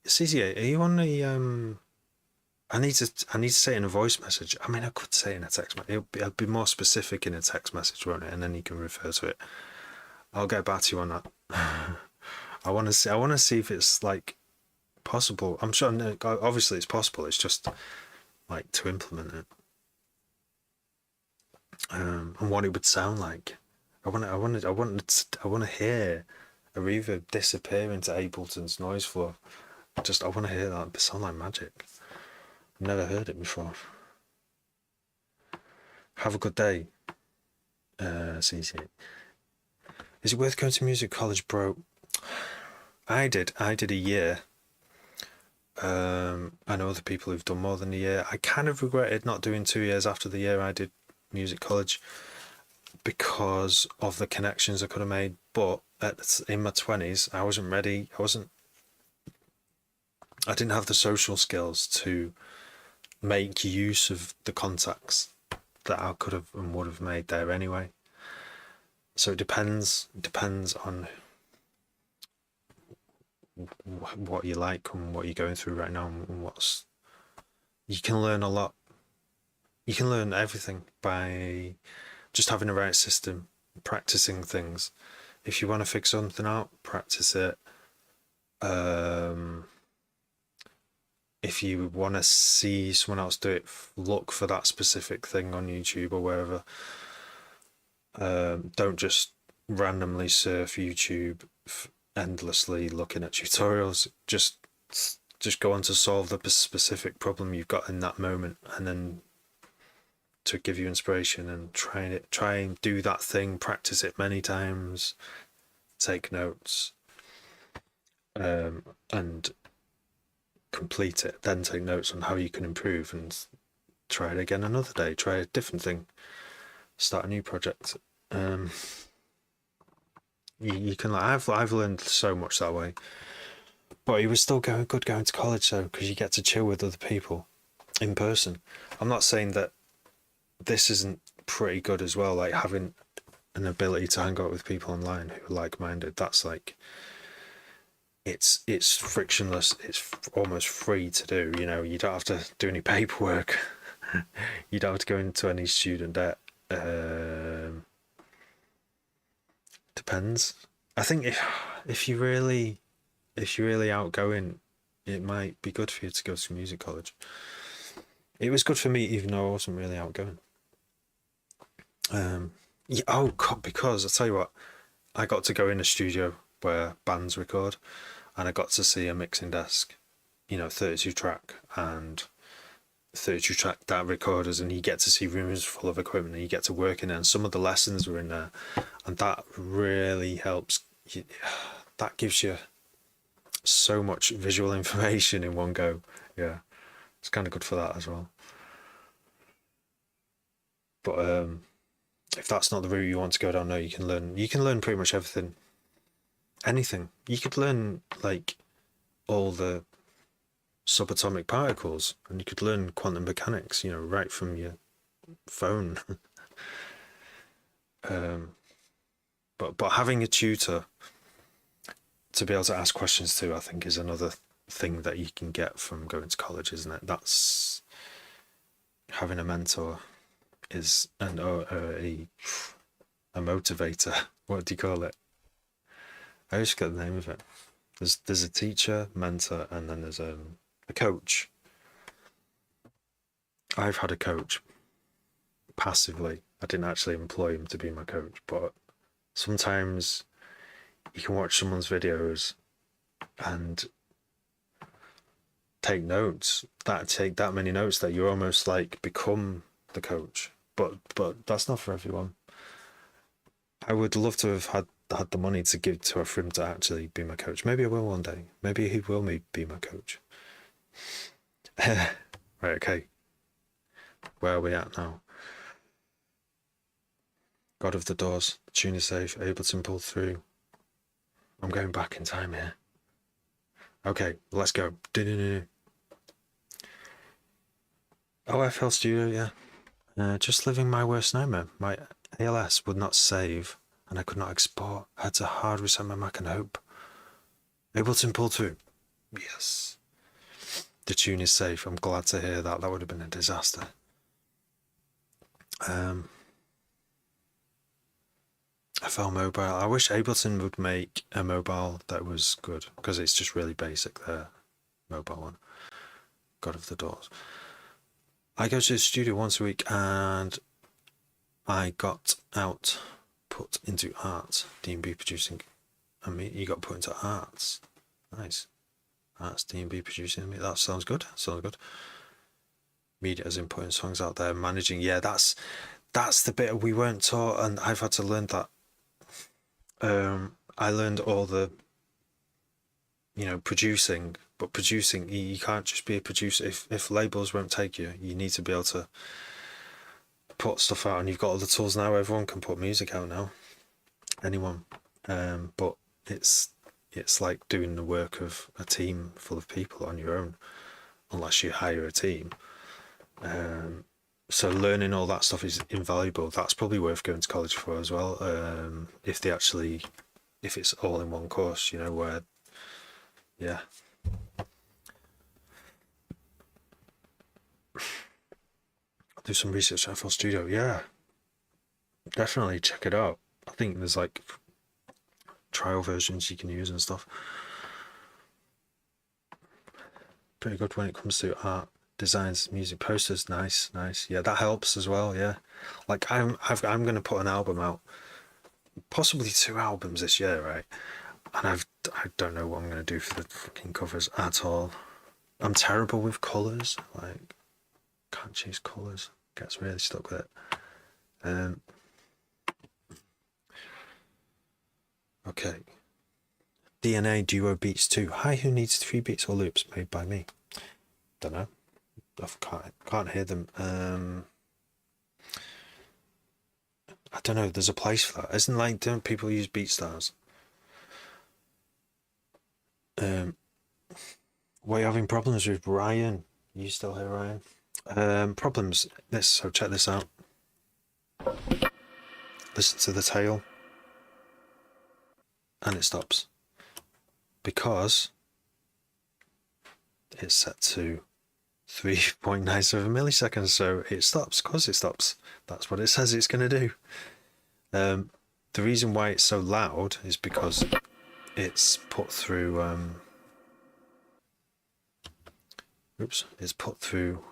A: CZA, are you on the I need to say it in a voice message. I mean, I could say it in a text message. It'll be more specific in a text message, won't it? And then you can refer to it. I'll get back to you on that. I want to see if it's like possible. I'm sure, obviously it's possible. It's just like to implement it, and what it would sound like. I want to hear a reverb disappear into Ableton's noise floor. I want to hear that. It sound like magic. I've never heard it before. Have a good day, CC. Is it worth going to music college, bro? I did a year. I know other people who've done more than a year. I kind of regretted not doing 2 years after the year I did music college because of the connections I could have made. But in my 20s, I wasn't ready. I didn't have the social skills to make use of the contacts that I could have and would have made there anyway. So it depends on what you like and what you're going through right now, and you can learn a lot. You can learn everything by just having the right system, practicing things. If you want to fix something out, practice it. If you want to see someone else do it, look for that specific thing on YouTube or wherever. Don't just randomly surf YouTube endlessly looking at tutorials. Just go on to solve the specific problem you've got in that moment, and then to give you inspiration, and try and do that thing, practice it many times, take notes, and complete it, then take notes on how you can improve, and try it again another day, try a different thing, start a new project. You can, like, I've learned so much that way, but it was still good going to college though, because you get to chill with other people in person. I'm not saying that this isn't pretty good as well, like having an ability to hang out with people online who are like-minded. That's like, it's frictionless, it's almost free to do, you know. You don't have to do any paperwork. You don't have to go into any student debt. Depends. I think if you're really outgoing, it might be good for you to go to music college. It was good for me, even though I wasn't really outgoing. Yeah, oh God, because I tell you what, I got to go in a studio where bands record, and I got to see a mixing desk, 32 track and 32 track that recorders, and you get to see rooms full of equipment, and you get to work in it, and some of the lessons were in there, and that really helps. That gives you so much visual information in one go. Yeah, it's kind of good for that as well. But if that's not the route you want to go down, no, you can learn. You can learn pretty much everything, anything. You could learn like all the subatomic particles, and you could learn quantum mechanics, right from your phone. um, but having a tutor to be able to ask questions to, I think, is another thing that you can get from going to college, isn't it? That's having a mentor is a motivator. What do you call it? I always forget the name of it. There's a teacher, mentor, and then there's a coach. I've had a coach passively. I didn't actually employ him to be my coach, but sometimes you can watch someone's videos and take notes take that many notes that you almost like become the coach. But that's not for everyone. I would love to have had the money to give to for him to actually be my coach. Maybe I will one day. Maybe he will be my coach. Right, okay. Where are we at now? God of the Doors, the tune is safe, Ableton pulled through. I'm going back in time here. Okay, let's go. OFL Studio, yeah. Just living my worst nightmare. My ALS would not save, and I could not export. I had to hard reset my Mac and hope. Ableton pulled through. Yes. The tune is safe. I'm glad to hear that. That would have been a disaster. FL Mobile. I wish Ableton would make a mobile that was good, because it's just really basic, their mobile one. God of the Doors. I go to the studio once a week and I got put into art. D&B producing. I mean, you got put into arts. Nice. Arts, D&B producing. That sounds good. Sounds good. Media as in putting songs out there, managing. Yeah, that's the bit we weren't taught, and I've had to learn that. I learned all the, producing, but producing, you can't just be a producer. If labels won't take you, you need to be able to put stuff out, and you've got all the tools now. Everyone can put music out now, anyone. But it's like doing the work of a team full of people on your own, unless you hire a team. So learning all that stuff is invaluable. That's probably worth going to college for as well. If it's all in one course, where, yeah. Do some research at FL Studio. Yeah, definitely check it out. I think there's like trial versions you can use and stuff. Pretty good when it comes to art, designs, music, posters. Nice. Yeah, that helps as well. Yeah, like I'm gonna put an album out, possibly 2 albums this year, right? And I don't know what I'm gonna do for the fucking covers at all. I'm terrible with colours. Like, can't choose colours. Gets really stuck with it. Okay. DNA Duo Beats 2. Hi, who needs 3 beats or loops made by me? Don't know. I can't hear them. I don't know. There's a place for that. Isn't like, don't people use BeatStars? We're having problems with Ryan. You still here, Ryan? Problems. So check this out. Listen to the tail. And it stops. Because it's set to 3.97 milliseconds, so it stops. Because it stops. That's what it says it's going to do. The reason why it's so loud is because it's put through it's put through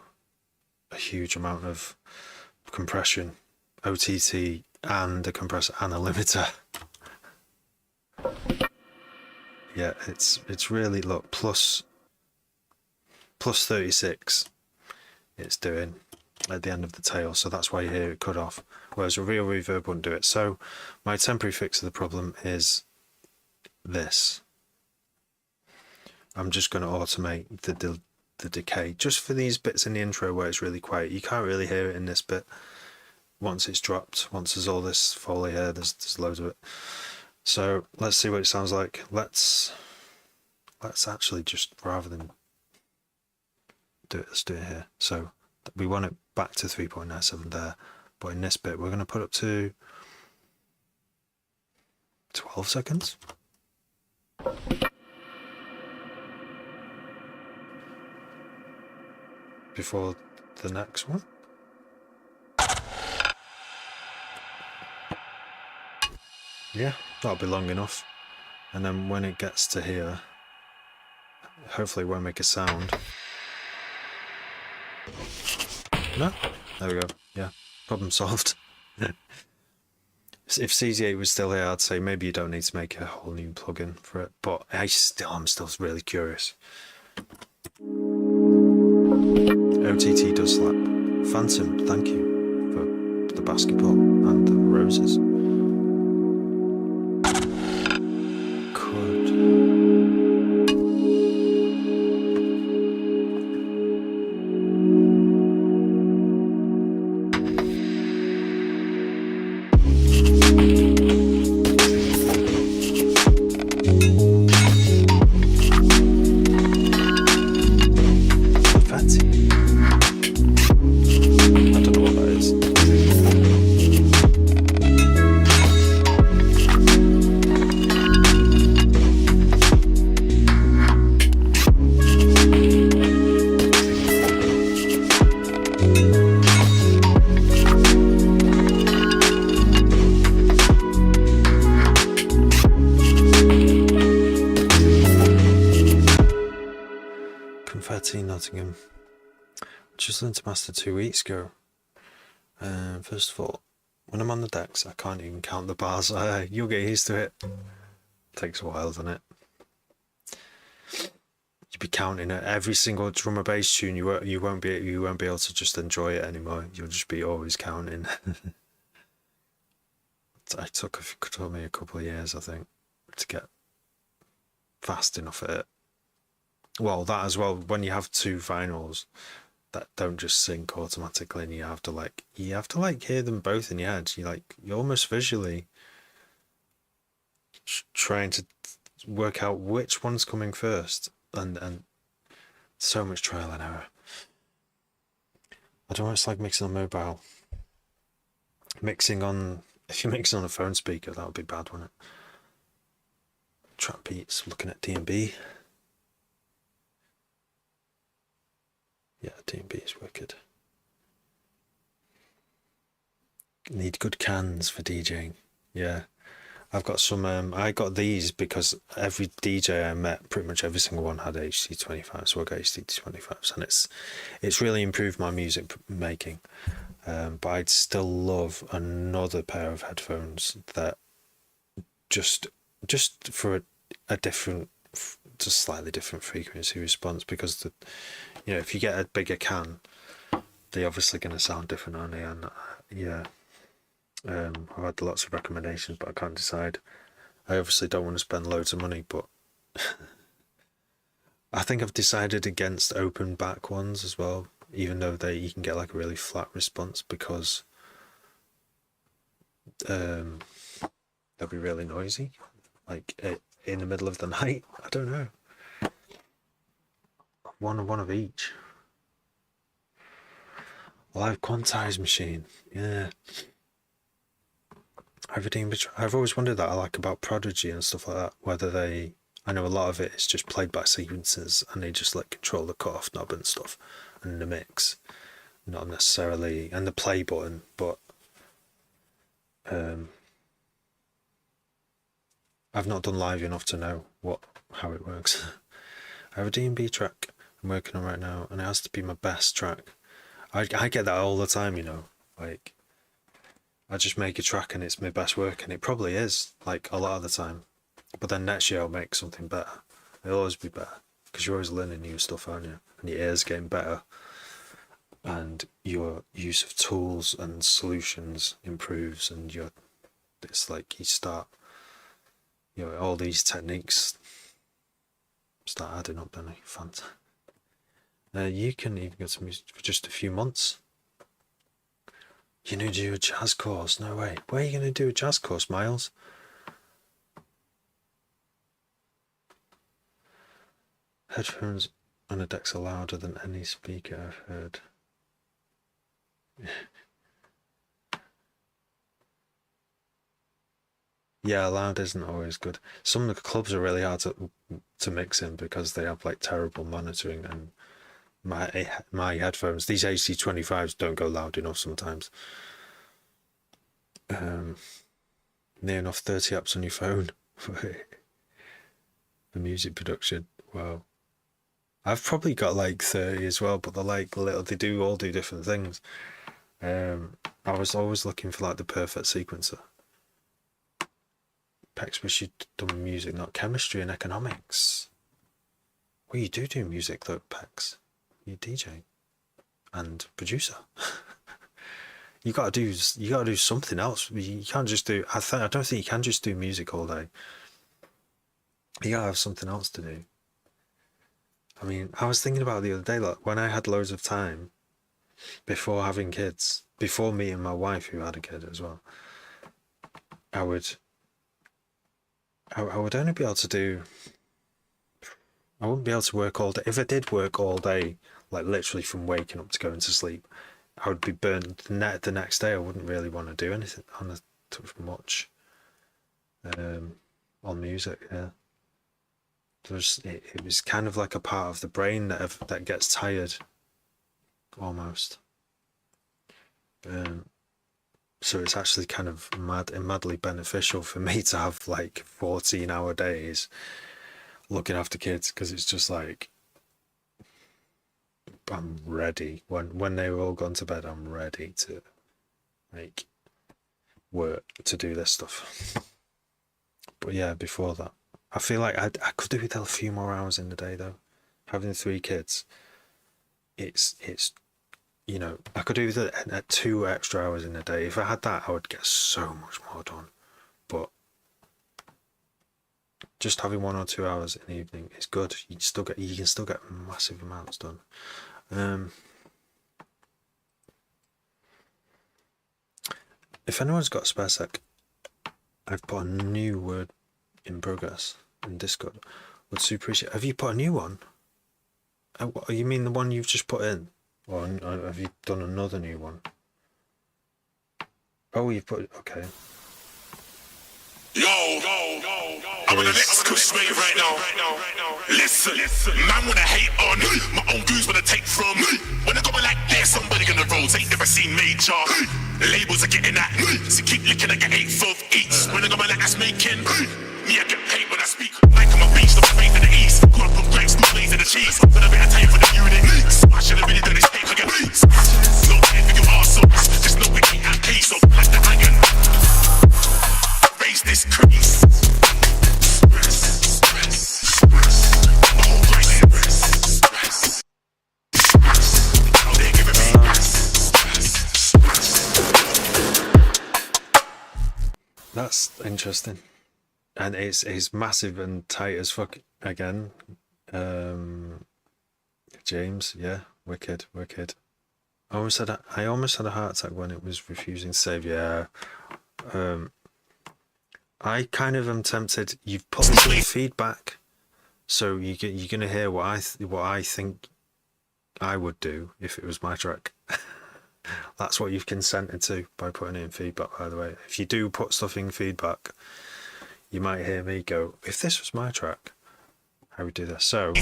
A: a huge amount of compression OTT and a compressor and a limiter. Yeah, it's really, look, plus 36 it's doing at the end of the tail, so that's why you hear it cut off, whereas a real reverb wouldn't do it. So my temporary fix of the problem is this. I'm just going to automate the decay just for these bits in the intro where it's really quiet. You can't really hear it in this bit. Once it's dropped, once there's all this Foley here, there's loads of it. So let's see what it sounds like. Let's actually just, rather than do it, let's do it here. So we want it back to 3.97 there, but in this bit we're going to put up to 12 seconds. Before the next one. Yeah, that'll be long enough. And then when it gets to here, hopefully it won't make a sound. No? There we go. Yeah, problem solved. If CZ8 was still here, I'd say maybe you don't need to make a whole new plugin for it, but I'm still really curious. OTT does slap. Phantom, thank you for the basketball and the roses. Nottingham. Just learned to master 2 weeks ago. First of all, when I'm on the decks, I can't even count the bars. You'll get used to it. Takes a while, doesn't it? You'll be counting at every single drum or bass tune. You won't be able to just enjoy it anymore. You'll just be always counting. It took me a couple of years, I think, to get fast enough at it. Well, that as well, when you have 2 vinyls that don't just sync automatically, and you have to hear them both in your head. You're almost visually trying to work out which one's coming first, and so much trial and error. I don't know, it's like mixing on mobile. If you're mixing on a phone speaker, that would be bad, wouldn't it? Trap beats, looking at D&B. Yeah, D&B is wicked. Need good cans for DJing. Yeah, I've got some. I got these because every DJ I met, pretty much every single one had HC25, so I got HC25s, and it's really improved my music making. But I'd still love another pair of headphones that just for a different, just slightly different frequency response, because if you get a bigger can, they're obviously going to sound different, aren't they? And yeah, I've had lots of recommendations, but I can't decide. I obviously don't want to spend loads of money, but I think I've decided against open back ones as well, even though you can get like a really flat response, because they'll be really noisy, like in the middle of the night. I don't know. One of each. Live quantized machine, yeah. I've always wondered that, I like about Prodigy and stuff like that, whether I know a lot of it is just played by sequences, and they just control the cutoff knob and stuff, and the mix, not necessarily, and the play button, but I've not done live enough to know how it works. I have a D&B track I'm working on right now, and it has to be my best track. I get that all the time, I just make a track and it's my best work, and it probably is, like, a lot of the time. But then next year I'll make something better. It'll always be better, because you're always learning new stuff, aren't you? And your ear's getting better, and your use of tools and solutions improves, and it's like you start, all these techniques start adding up, don't they? Fun. You can even go to music for just a few months. You're going to do a jazz course? No way. Where are you going to do a jazz course, Miles? Headphones on a deck's are louder than any speaker I've heard. Yeah, loud isn't always good. Some of the clubs are really hard to mix in because they have like terrible monitoring, and my headphones, these AC25s, don't go loud enough sometimes. Near enough 30 apps on your phone for music production. Wow. I've probably got like 30 as well, but they're like little, they all do different things. I was always looking for like the perfect sequencer. Pex, wish you'd done music, not chemistry and economics. Well, you do music though, Pex. You're DJ and producer. you gotta do something else. You can't just do. I don't think you can just do music all day. You gotta have something else to do. I mean, I was thinking about it the other day, like when I had loads of time before having kids, before meeting my wife who had a kid as well, I would only be able to do, I wouldn't be able to work all day. If I did work all day, like literally from waking up to going to sleep, I would be burned. The next day I wouldn't really want to do anything much on music. Yeah, it was kind of like a part of the brain that gets tired almost. So it's actually kind of madly beneficial for me to have like 14-hour days looking after kids, because it's just like I'm ready when they've all gone to bed. I'm ready to like work to do this stuff. But yeah, before that, I feel like I could do with a few more hours in the day though. Having 3 kids, it's I could do that at 2 extra hours in a day. If I had that, I would get so much more done. But just having 1 or 2 hours in the evening is good. You can still get massive amounts done. If anyone's got a spare sec, I've put a new word in progress in Discord. Would super appreciate. Have you put a new one? You mean the one you've just put in? Or have you done another new one? Oh, you've put... Okay.
B: Yo, I'm on the next Kush wave right now. Listen, man wanna hate on my own goons wanna take from. When I go like this, somebody gonna rotate. Never seen major. The labels are getting at, so keep looking at your 8th of each. When I go like that's making me, I get paid when I speak. Like I'm a beach, don't pay to the east. Grew up on grapes, no blaze in the cheese. But I better time for the unit. So I should have really done this paper. Get no time for you arseholes. Just know we ain't at peace. So like the iron. Raise this crease.
A: That's interesting. And it's massive and tight as fuck again. James, yeah, wicked. I almost had a heart attack when it was refusing to save. Yeah. I kind of am tempted. You've put me some feedback, so you're gonna hear what I think I would do if it was my track. That's what you've consented to by putting it in feedback, by the way. If you do put stuff in feedback, you might hear me go, if this was my track, I would do this. So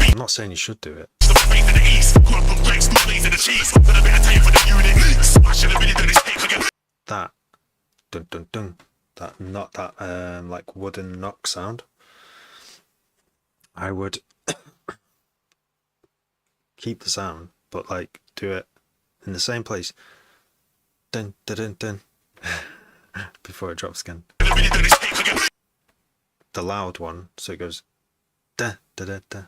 A: I'm not saying you should do it. That dun dun dun, that not that like wooden knock sound, I would keep the sound, but like do it in the same place. Dun dun dun dun. Before it drops again. The loud one, so it goes da da da da.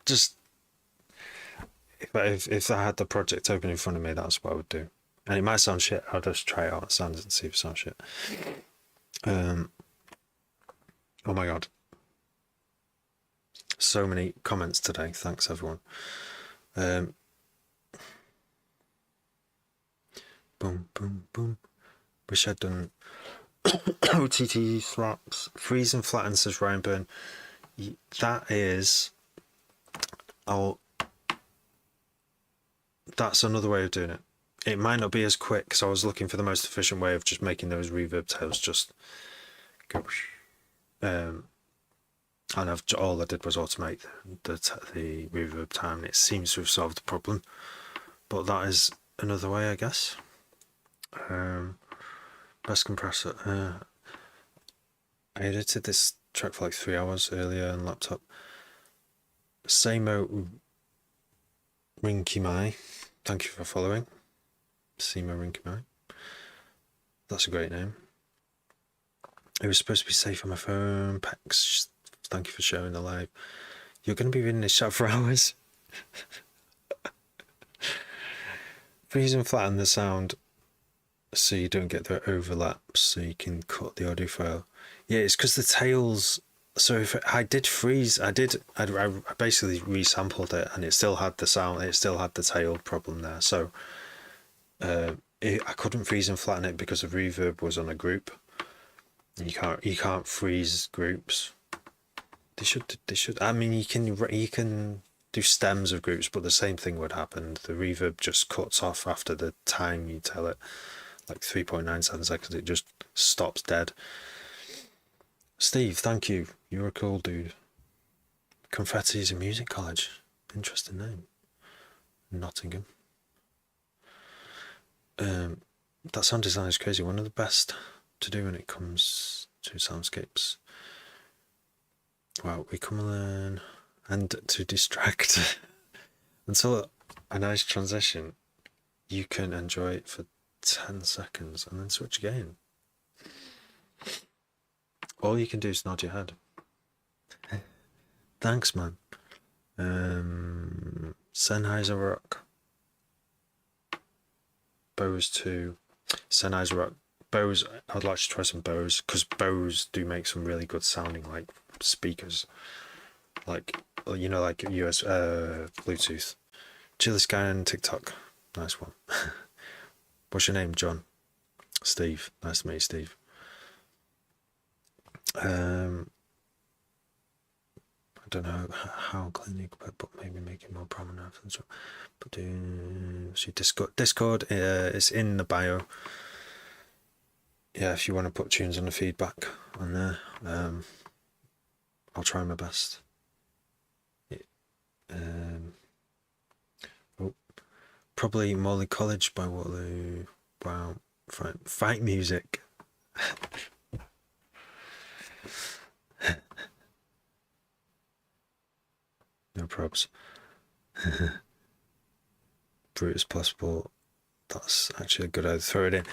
A: Just if I had the project open in front of me, that's what I would do. And it might sound shit. I'll just try it out. It sounds and see if it sounds shit. Oh my god. So many comments today. Thanks everyone. Boom boom boom. Wish I'd done OTT slaps. Freeze and flatten, says Ryan Byrne. That is that's another way of doing it. It might not be as quick, because I was looking for the most efficient way of just making those reverb tails just go. And all I did was automate the reverb time, and it seems to have solved the problem. But that is another way, I guess. Best compressor. I edited this track for like 3 hours earlier on laptop. Samo Rinky Mai, thank you for following. Simo Rinky Mai. That's a great name. It was supposed to be safe on my phone. Pex, thank you for sharing the live. You're going to be reading this chat for hours. Freeze and flatten the sound so you don't get the overlaps, so you can cut the audio file. Yeah, it's because the tails. So if I did freeze, I basically resampled it, and it still had the sound. It still had the tail problem there. So I couldn't freeze and flatten it because the reverb was on a group. You can't freeze groups. They should. I mean, you can do stems of groups, but the same thing would happen. The reverb just cuts off after the time you tell it, like 3.97 seconds. It just stops dead. Steve, thank you. You're a cool dude. Confetti is a music college. Interesting name. Nottingham. That sound design is crazy. One of the best to do when it comes to soundscapes. Wow, we come and learn and to distract until a nice transition. You can enjoy it for 10 seconds and then switch again. All you can do is nod your head. Thanks, man. Sennheiser Rock. Bose 2. Sennheiser Rock. Bose, I'd like to try some Bose, because Bose do make some really good sounding like speakers. Like, you know, like US Bluetooth. Chillis guy on TikTok. Nice one. What's your name, John? Steve. Nice to meet you, Steve. I don't know how cleanly, but maybe make it more prominent. But see Discord is in the bio. Yeah, if you want to put tunes on the feedback on there, I'll try my best. Probably Morley College by Waterloo. Wow, fight music. No probs. Brutus Passport. That's actually a good idea. Throw it in.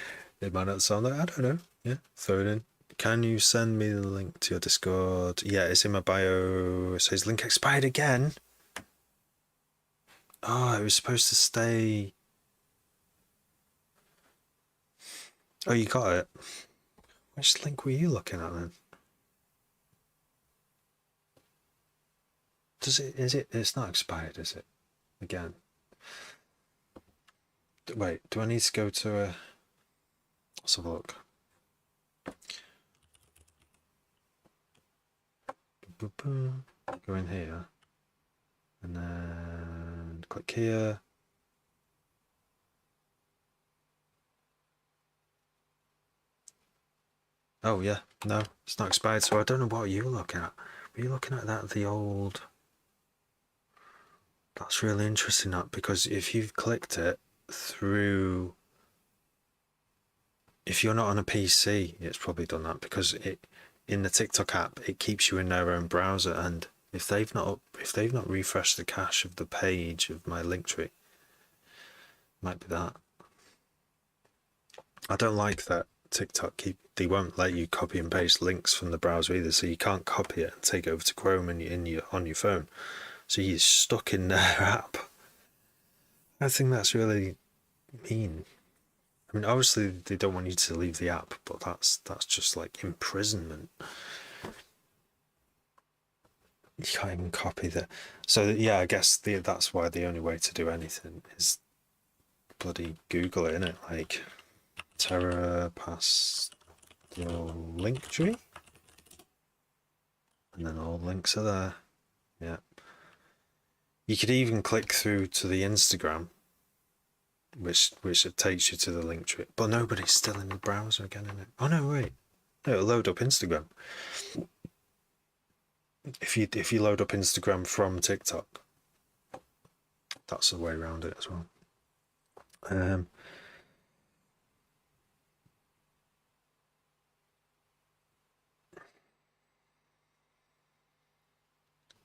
A: It might not sound like, I don't know. Yeah, throw it in. Can you send me the link to your Discord? Yeah, it's in my bio. It says link expired again. Oh, it was supposed to stay. Oh, you got it. Which link were you looking at then? It's not expired, is it? Again. Wait, do I need to go to a... Let's have a look. Go in here. And then click here. Oh yeah, no, it's not expired, so I don't know what you were looking at. Were you looking at the old... That's really interesting, that, because if you've clicked it through... If you're not on a PC, it's probably done that, because in the TikTok app, it keeps you in their own browser, and If they've not refreshed the cache of the page of my link tree, might be that. I don't like that TikTok they won't let you copy and paste links from the browser either, so you can't copy it and take it over to Chrome and on your phone. So you're stuck in their app. I think that's really mean. I mean, obviously they don't want you to leave the app, but that's just like imprisonment. You can't even copy that. So yeah, I guess that's why the only way to do anything is bloody Google it, innit? Like Terra pass your link tree, and then all links are there. Yeah. You could even click through to the Instagram, which takes you to the link tree. But nobody's still in the browser again, innit? Oh no, wait. No, it'll load up Instagram. If you load up Instagram from TikTok, that's the way around it as well.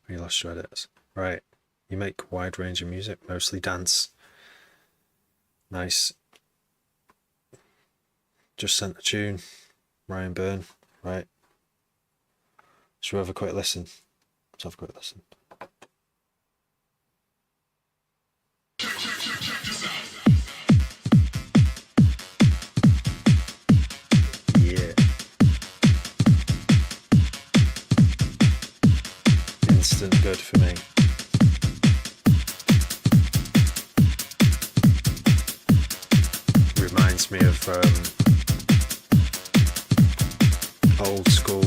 A: We lost your edits. Right. You make a wide range of music, mostly dance. Nice. Just sent a tune. Ryan Byrne. Right. Should we have a quick listen? Let's have a quick listen. Yeah. Instant good for me. Reminds me of old school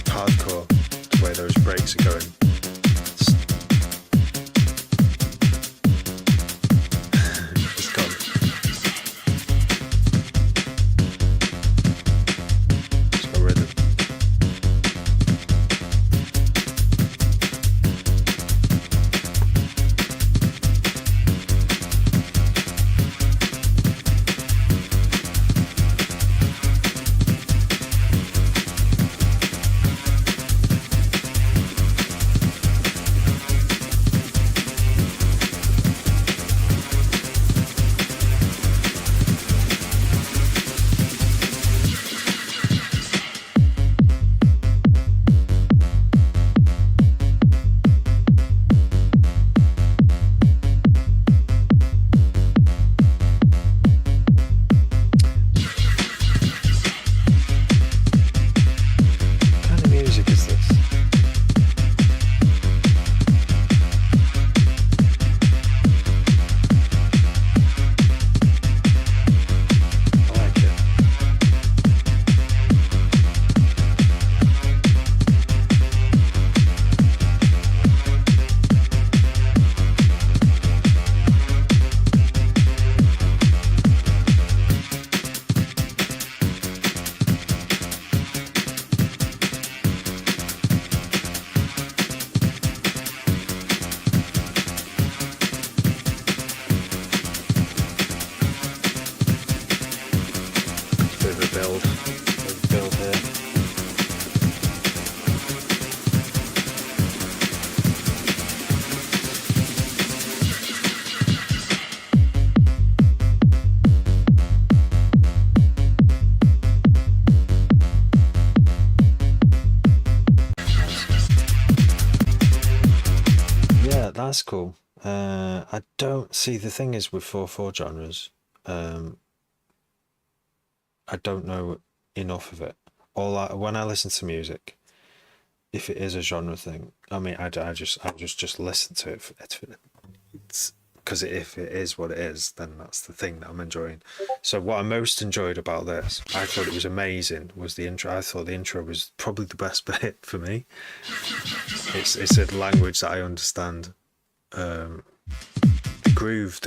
A: hardcore, the way those breaks are going. It's gone. It's got rhythm. Build here. Yeah, that's cool. I don't see, the thing is with 4/4 genres, I don't know enough of it. When I listen to music, if it is a genre thing, I mean, I just listen to it. It's because if it is what it is, then that's the thing that I'm enjoying. So what I most enjoyed about this, I thought it was amazing, was the intro. I thought the intro was probably the best bit for me. It's a language that I understand. The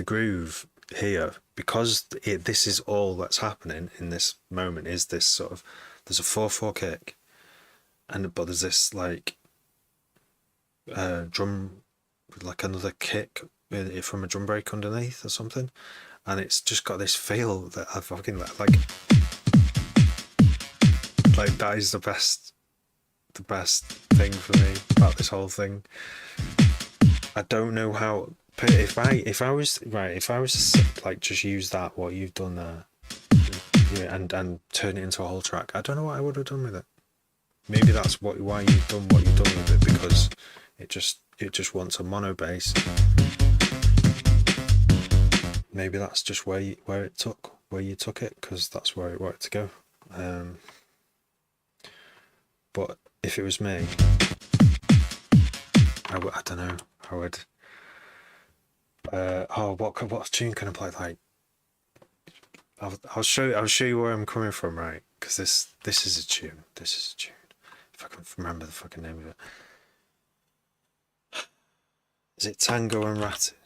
A: groove here, because this is all that's happening in this moment, is this sort of, there's a 4/4 kick, but there's this like drum, like another kick from a drum break underneath or something, and it's just got this feel that I fucking like that is the best the best thing for me about this whole thing. I don't know how. If I was to like just use that what you've done there, yeah, and turn it into a whole track, I don't know what I would have done with it. Maybe that's why you've done what you've done with it, because it just wants a mono bass. Maybe that's just where you took it, because that's where it wanted to go. But if it was me, I don't know. I would. What tune can I play? Like, I'll show you where I'm coming from, right? Because this is a tune. This is a tune. If I can remember the fucking name of it. Is it Tango and Ratty?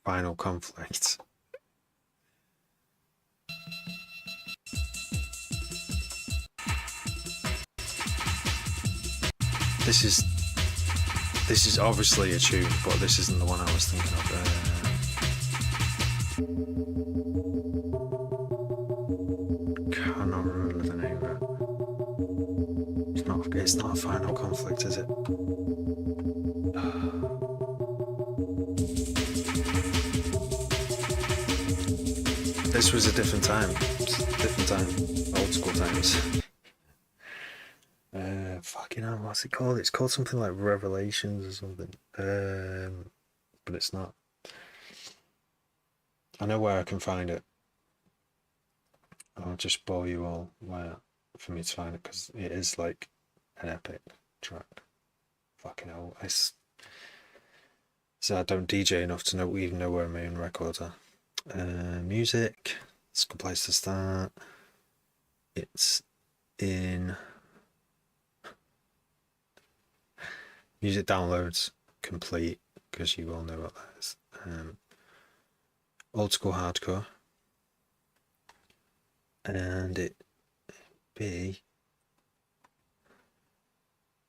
A: Final Conflict. This is obviously a tune, but this isn't the one I was thinking of. Cannot remember the name of it. It's not a Final Conflict, is it? This was a different time. Old school times. Fucking hell, what's it called? It's called something like Revelations or something. But it's not. I know where I can find it. I'll just bore you all for me to find it, because it is like an epic track. Fucking hell. So I don't DJ enough to even know where my own records are. Music. It's a good place to start. It's in music downloads complete, because you all know what that is. Old school hardcore, and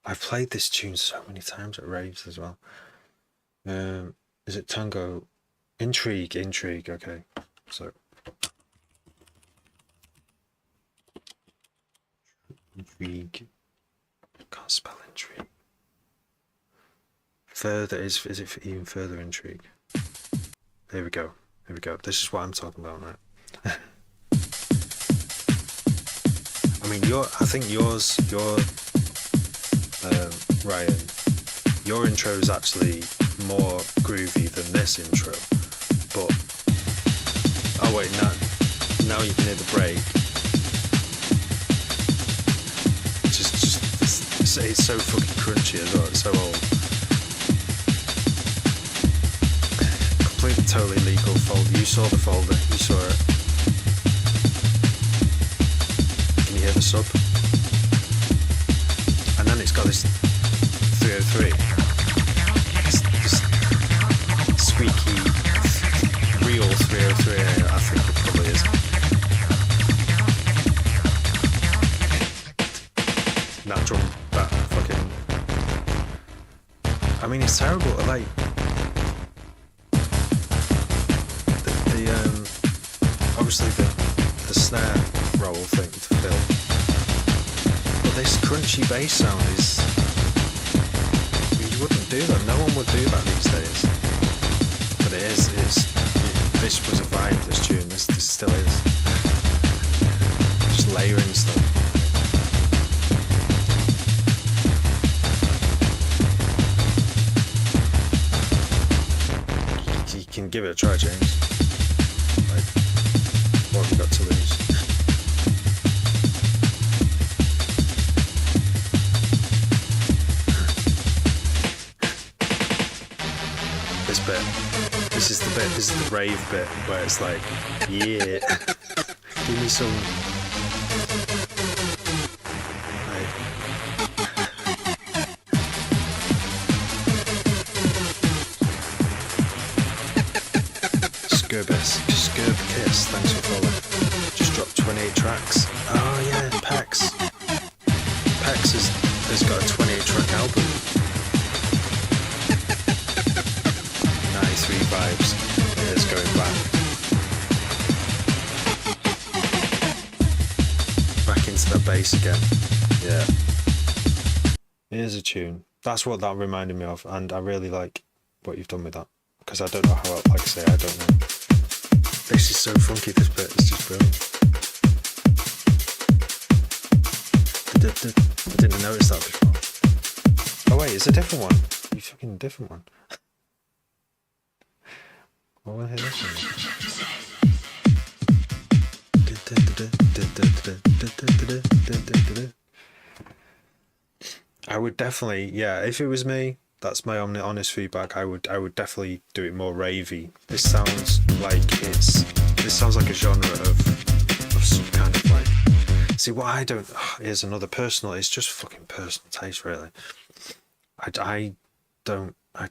A: I've played this tune so many times at raves as well. Is it Tango? Intrigue, okay. So Intrigue. Can't spell intrigue. Further is it even further intrigue? There we go. This is what I'm talking about, right? I mean, I think yours, Ryan, your intro is actually more groovy than this intro. But oh wait, now you can hear the break. It's so fucking crunchy as well. It's so old. Completely, totally legal folder. You saw the folder. You saw it. Can you hear the sub? And then it's got this 303. This squeaky, real 303. I think it probably is. That drum, that fucking. I mean, it's terrible. Like the obviously the snare roll thing to fill, but this crunchy bass sound is. You wouldn't do that. No one would do that these days. But it is. This was a vibe. This tune. This still is. Just layering stuff. You can give it a try, James. Like, what have you got to lose? This is the rave bit where it's like, yeah, give me some, like, Scurb Kiss, thanks for following. Just dropped 28 tracks. Oh yeah, Pex has got a 28 track album. 93 vibes. It's going back. into the bass again. Yeah. Here's a tune. That's what that reminded me of, and I really like what you've done with that, because I don't know how, like I say, I don't know. This is so funky, this bit, it's just brilliant. I didn't notice that before. Oh wait, it's a different one. You fucking different one. Well, we'll hear this one. I would definitely, yeah, if it was me, that's my honest feedback, I would definitely do it more ravey. This sounds like a genre of some kind of like, see what I don't, here's another personal, it's just fucking personal taste really. I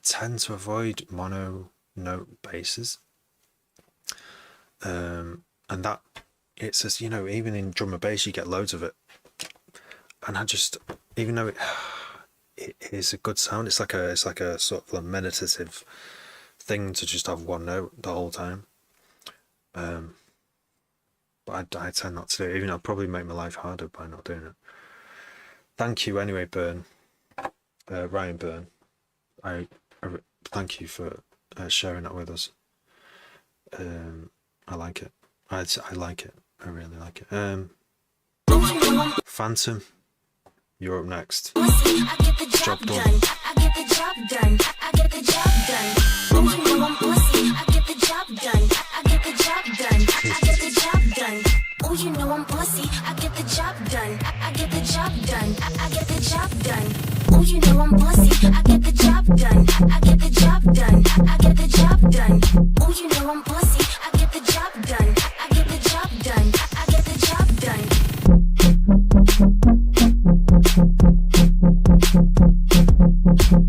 A: tend to avoid mono note basses. And that, it's as, you know, even in drum and bass you get loads of it. And I just, even though it is a good sound, it's like a sort of a meditative thing to just have one note the whole time. But I tend not to do it, even though I'll probably make my life harder by not doing it. Thank you anyway, Byrne. Ryan Byrne. I thank you for sharing that with us. I like it. I like it. I really like it. Phantom, you're up next. Job done. I get the job done. I get the job done. Oh, you know I'm pussy. I get the job done. I get the job done. I get the job done. Oh, you know I'm pussy. I get the job done. I get the job done. I get the job done. Oh, you know I'm pussy. I get the job done. I get the job done. I get the job done. Oh, you know I'm pussy. I get the job done. I get the job done. I get the job done.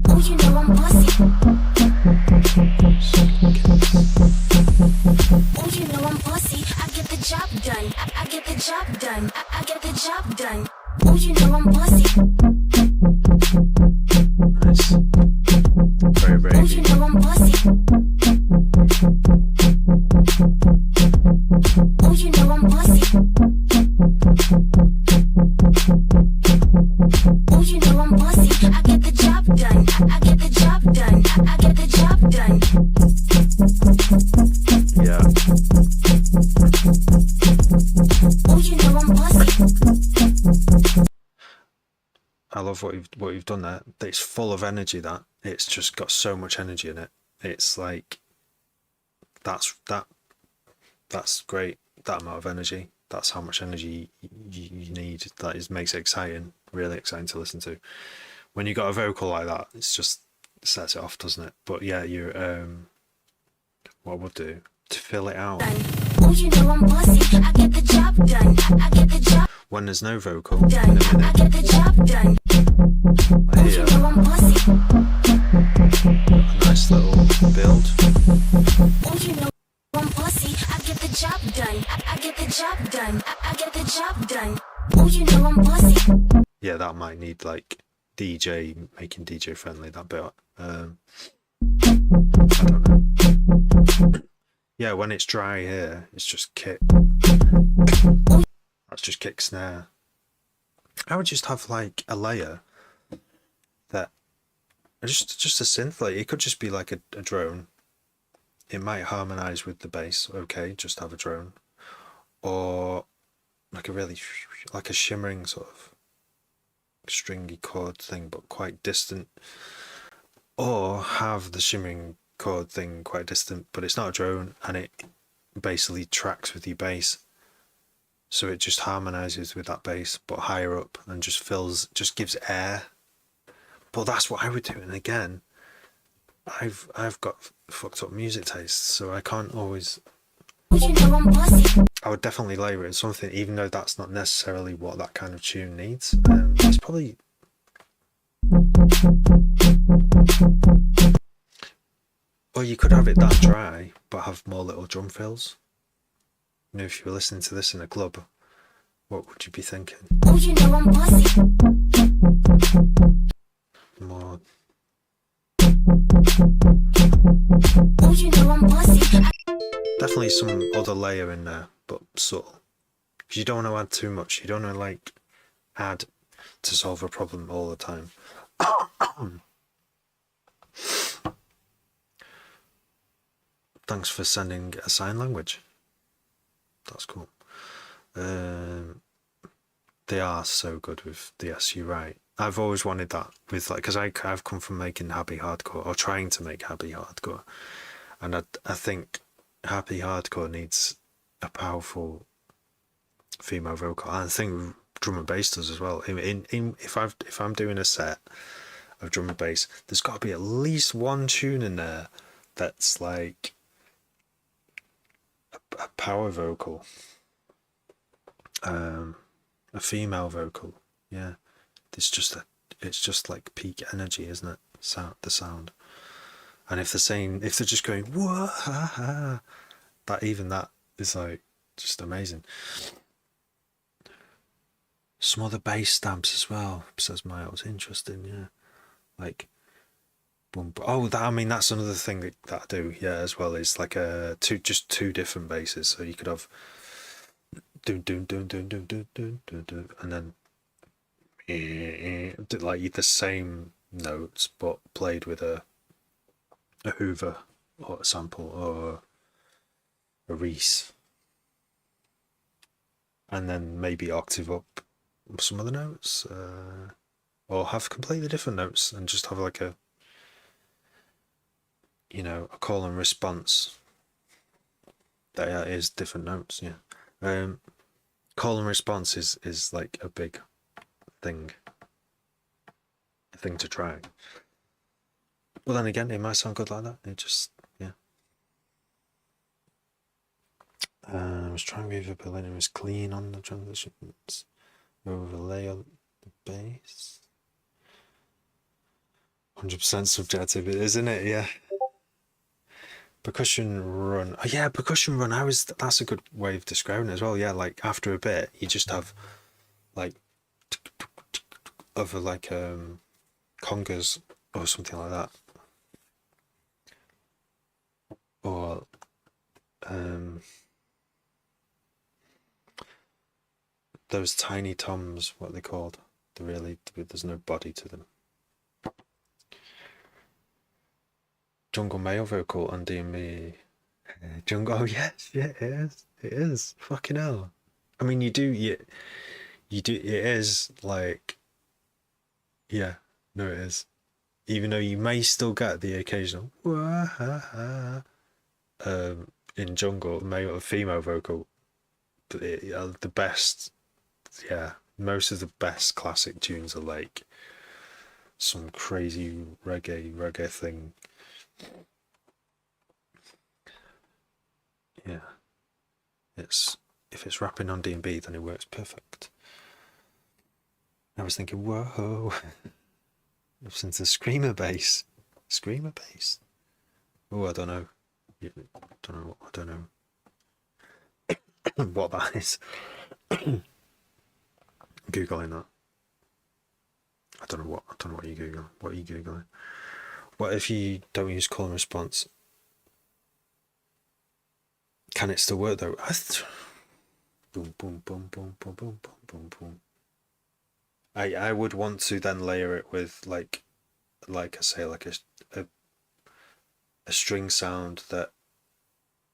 A: Oh, you know I'm pussy. Oh, you know I'm pussy. I get the job done. I get the job done. I get the job done. Oh, you know I'm pussy. Nice. Very brave. Oh, you know I'm pussy. Oh, you know I'm pussy. Oh, you know I'm pussy. I get the job done. I get the job done. I get the job done. Yeah. Oh, you know I'm pussy. I love what you've done there. It's full of energy. That it's just got so much energy in it. It's like that's great. That amount of energy. That's how much energy you need. That makes it exciting, really exciting to listen to. When you got a vocal like that, it's just sets it off, doesn't it? But yeah, you what we'll do to fill it out. Oh, you know I'm pussy. I get the job done. I get the job. When there's no vocal in a minute, I get the job done. I hear you know I'm pussy. A nice little build. Oh, you know I'm pussy. I get the job done. I get the job done. I get the job done. Oh, you know I'm pussy. Yeah, that might need like making DJ friendly, that bit. I don't know. Yeah, when it's dry here, it's just kick. That's just kick snare. I would just have like a layer that just a synth layer. It could just be like a drone. It might harmonize with the bass. Okay, just have a drone, or like a shimmering sort of stringy chord thing, but quite distant. Or have the shimmering chord thing quite distant, but it's not a drone, and it basically tracks with your bass. So it just harmonizes with that bass, but higher up, and just gives air. But that's what I would do. And again, I've got fucked up music tastes, so I can't always. I would definitely layer it in something, even though that's not necessarily what that kind of tune needs. It's probably. Or you could have it that dry, but have more little drum fills. You know, if you were listening to this in a club, what would you be thinking? Oh, you know I'm pussy. More. Oh, you know I'm pussy. Definitely some other layer in there, but subtle. because you don't want to add too much. You don't want to like add to solve a problem all the time. Thanks for sending a sign language. That's cool. They are so good with the SU, right? I've always wanted that with like, because I've come from making happy hardcore or trying to make happy hardcore, and I think happy hardcore needs a powerful female vocal. And I think drum and bass does as well. If I'm doing a set of drum and bass, there's got to be at least one tune in there that's like a power vocal, a female vocal. Yeah, it's just like peak energy, isn't it? The sound. And if they're just going whoa, ha, ha, that is like just amazing. Some other bass stamps as well, says Miles. Interesting, yeah. Like, boom. Oh, that's another thing that I do, yeah, as well. Is like two different basses. So you could have dun dun dun dun dun dun dun dun dun, and then like the same notes but played with a Hoover or a sample or a Reese, and then maybe octave up some other notes, or have completely different notes and just have like a call and response that is different notes. Yeah. Call and response is like a big thing to try. Well, then again, it might sound good like that. It just, yeah. I was trying to reverb, it was clean on the transitions. Overlay on the bass. 100% subjective, isn't it? Yeah. Percussion run. Oh yeah, percussion run. That's a good way of describing it as well. Yeah, like after a bit, you just have like other like congas or something like that, or those tiny toms. What are they called? There's no body to them. Jungle male vocal on D&B. Jungle, oh yes, yeah, it is. Fucking hell. I mean, you do, it is like, yeah, no, it is. Even though you may still get the occasional, in Jungle, male or female vocal, but the best, yeah, most of the best classic tunes are like some crazy reggae thing. Yeah, if it's rapping on D&B, then it works perfect. I was thinking, whoa, since the screamer bass. Oh, I don't know. I don't know what that is. Googling that. I don't know what you Google. What are you Googling? What if you don't use call and response? Can it still work though? Boom, boom, boom, boom, boom, boom, boom, boom, boom. I would want to then layer it with like I say, like a string sound that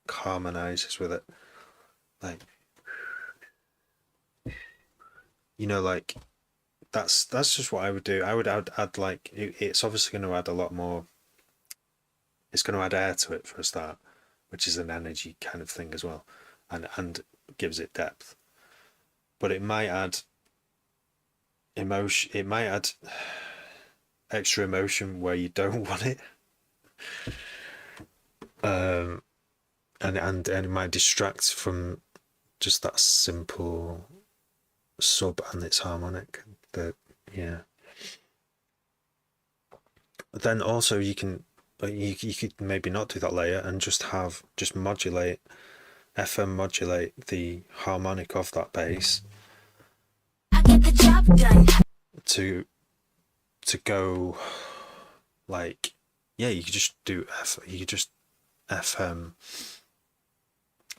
A: harmonizes with it, like like that's just what I would do. I would add like it's obviously going to add a lot more. It's going to add air to it for a start, which is an energy kind of thing as well, and gives it depth. But it might add emotion. It might add extra emotion where you don't want it, and it might distract from just that simple sub and its harmonic. Yeah. Then also you could maybe not do that layer and just modulate FM modulate the harmonic of that bass. I get the job done. To go like, yeah, you could just FM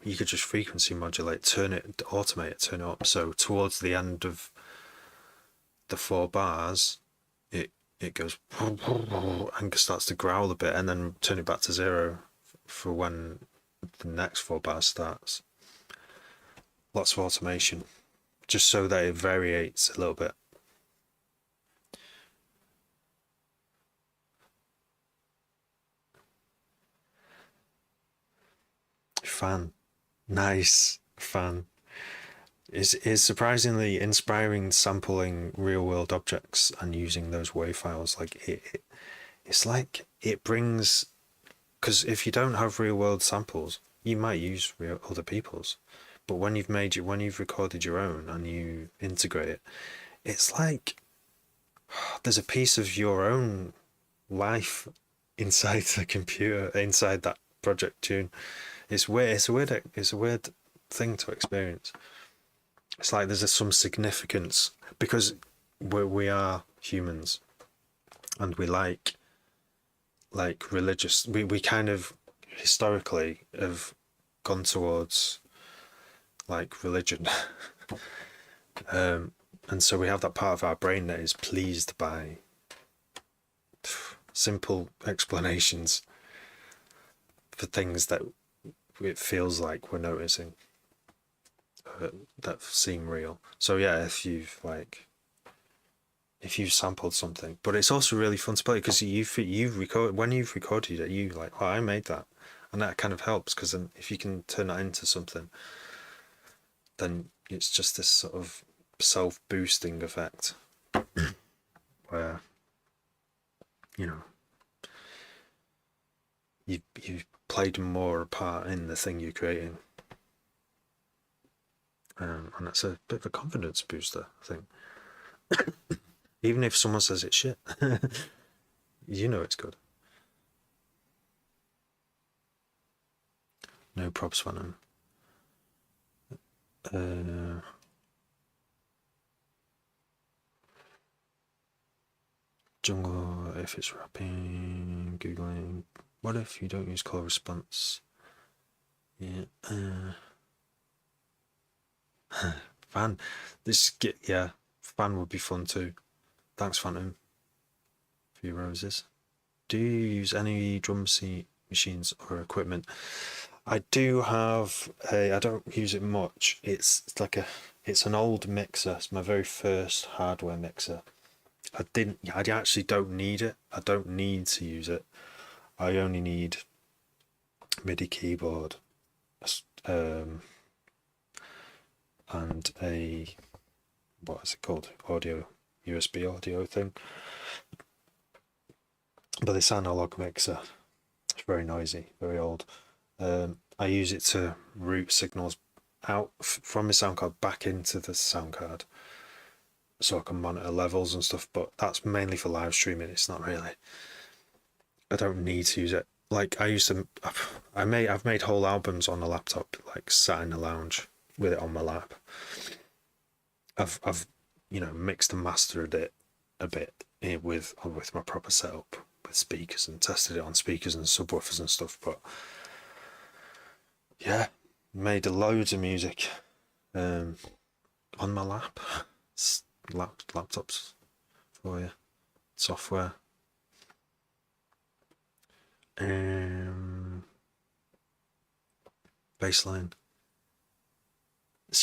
A: you could just frequency modulate, automate it, turn it up. So towards the end of the 4 bars, it goes and starts to growl a bit, and then turn it back to 0 for when the next 4 bars starts. Lots of automation, just so that it variates a little bit. Fan. Nice. Fan. Is surprisingly inspiring, sampling real world objects and using those WAV files. Like it's like it brings, because if you don't have real world samples, you might use other people's, but when you've recorded your own and you integrate it, it's like there's a piece of your own life inside the computer, inside that project tune. It's weird. It's a weird thing to experience. It's like there's some significance, because we are humans, and we like religious. We kind of historically have gone towards like religion, and so we have that part of our brain that is pleased by simple explanations for things that it feels like we're noticing, that seem real. So yeah, if you've sampled something, but it's also really fun to play because you've recorded it, you like, oh, I made that, and that kind of helps, because then if you can turn that into something, then it's just this sort of self-boosting effect where you've played more a part in the thing you're creating, and that's a bit of a confidence booster, I think. Even if someone says it's shit, it's good. No props for them. Jungle, if it's rapping, googling. What if you don't use call response? Yeah. Fan. Fan would be fun too. Thanks, Phantom, for your roses. Do you use any drum machines or equipment? I do have I don't use it much. It's an old mixer. It's my very first hardware mixer. I actually don't need it. I don't need to use it. I only need MIDI keyboard, and a, what is it called? USB audio thing. But this analog mixer, it's very noisy, very old. I use it to route signals out from the sound card back into the sound card, so I can monitor levels and stuff, but that's mainly for live streaming. It's not really, I don't need to use it. Like I've made whole albums on a laptop, like sat in the lounge with it on my lap. I've mixed and mastered it a bit with my proper setup with speakers, and tested it on speakers and subwoofers and stuff, but yeah, made loads of music on my lap. Laptops for you, software. Bassline.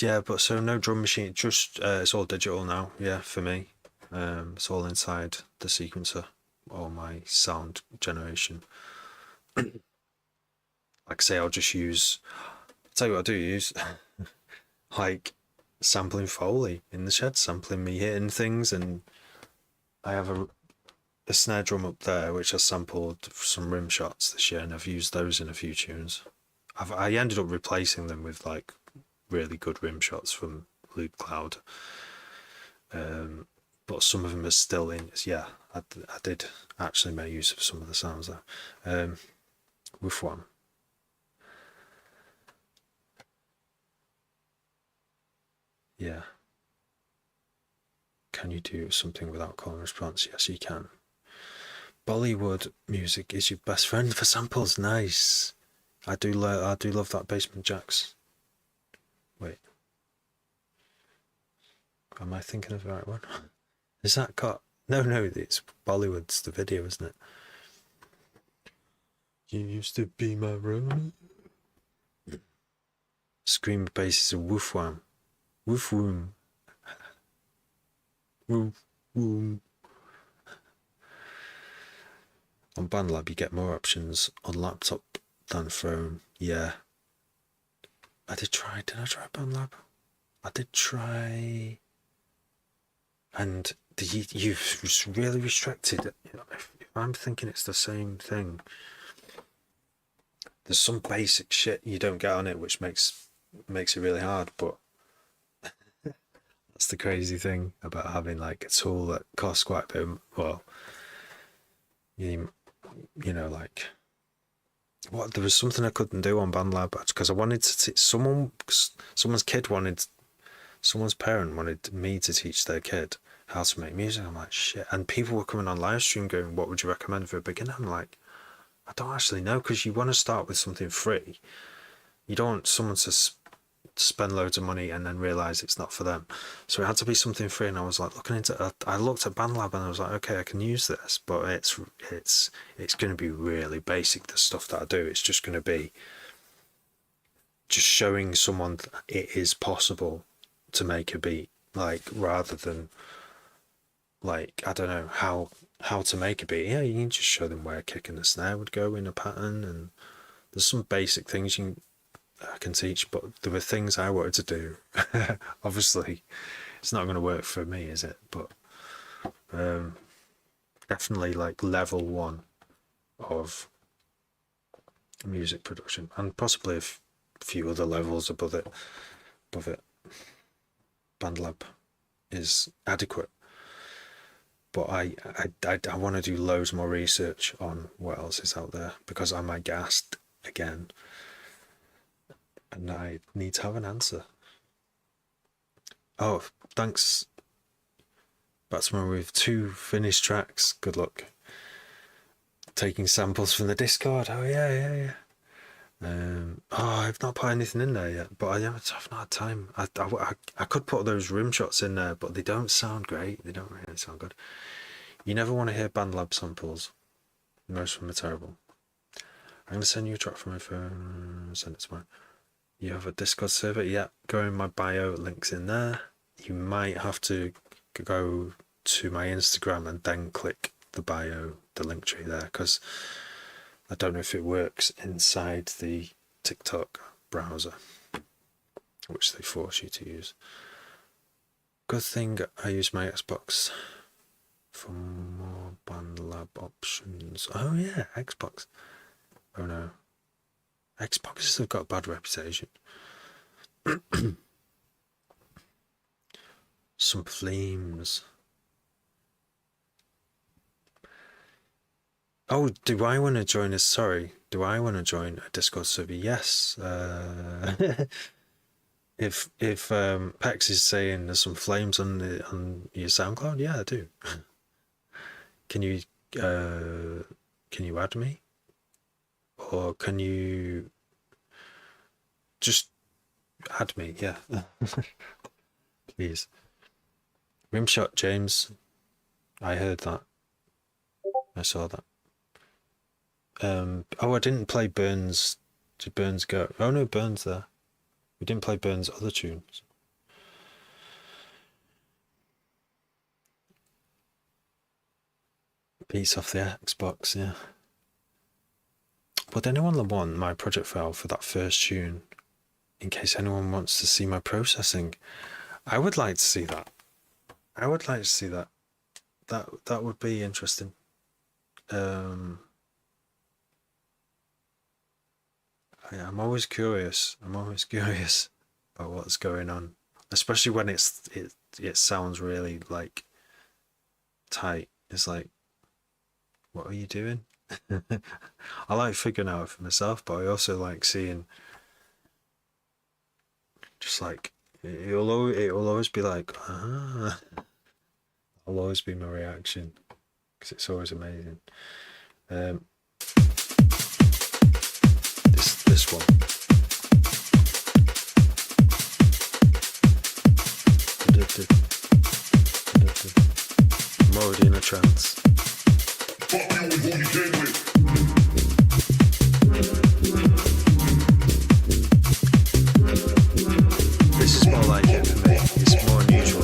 A: Yeah, but so no drum machine, just it's all digital now. Yeah, for me, it's all inside the sequencer, all my sound generation. Like I say, I'll tell you what I do use, like sampling Foley in the shed, sampling me hitting things, and I have a snare drum up there which I sampled some rim shots this year, and I've used those in a few tunes. I ended up replacing them with like really good rim shots from Loop Cloud, but some of them are still in. Yeah, I did actually make use of some of the sounds there. With one. Yeah. Can you do something without call and response? Yes, you can. Bollywood music is your best friend for samples. Nice. I do love that Basement Jacks. Wait, am I thinking of the right one? Is that got? No, it's Bollywood's the video, isn't it? You used to be my room. Scream bass is a woof wham. Woof woom. Woof woom. On BandLab you get more options on laptop than phone. Yeah. Did I try BandLab? I did try, and you've really restricted it. If I'm thinking it's the same thing, there's some basic shit you don't get on it which makes it really hard, but that's the crazy thing about having like a tool that costs quite a bit. Well, you know, like, what, there was something I couldn't do on BandLab because I wanted to someone's parent wanted me to teach their kid how to make music. I'm like, shit. And people were coming on live stream going, what would you recommend for a beginner? I'm like, I don't actually know, because you want to start with something free. You don't want someone to spend loads of money and then realize it's not for them. So it had to be something free. And I was like looking into, I looked at BandLab and I was like, okay, I can use this, but it's going to be really basic. The stuff that I do, it's just going to be just showing someone it is possible to make a beat, like, rather than like, I don't know how to make a beat. Yeah, you can just show them where a kick and a snare would go in a pattern, and there's some basic things I can teach, but there were things I wanted to do. Obviously it's not going to work for me, is it? But definitely like level 1 of music production, and possibly a few other levels above it. BandLab is adequate, but I want to do loads more research on what else is out there, because I might get asked again and I need to have an answer. Oh, thanks, Batsman, with 2 finished tracks. Good luck. Taking samples from the Discord. Oh yeah. I've not put anything in there yet, but I've not had time. I could put those rim shots in there, but they don't sound great. They don't really sound good. You never want to hear BandLab samples. Most of them are terrible. I'm going to send you a track from my phone. Send it tomorrow. You have a Discord server? Yeah, go in my bio, links in there. You might have to go to my Instagram and then click the bio, the link tree there, because I don't know if it works inside the TikTok browser, which they force you to use. Good thing I use my Xbox for more BandLab options. Oh yeah, Xbox. Oh no. Xboxes have got a bad reputation. Some flames. Oh, do I want to join us? Sorry, do I want to join a Discord server? Yes. If Pex is saying there's some flames on your SoundCloud, yeah, I do. Can you add me? Or can you just add me? Yeah. Please. Rimshot, James. I heard that. I saw that. I didn't play Burns. Did Burns go? Oh no, Burns there. We didn't play Burns' other tunes. Beats off the Xbox, yeah. Would anyone want my project file for that first tune, in case anyone wants to see my processing? I would like to see that. That would be interesting. I'm always curious. About what's going on, especially when it sounds really like tight. It's like, what are you doing? I like figuring out for myself, but I also like seeing, just like, it will always be like, I'll always be my reaction, because it's always amazing. This trance. This is more like it for me. It's more unusual.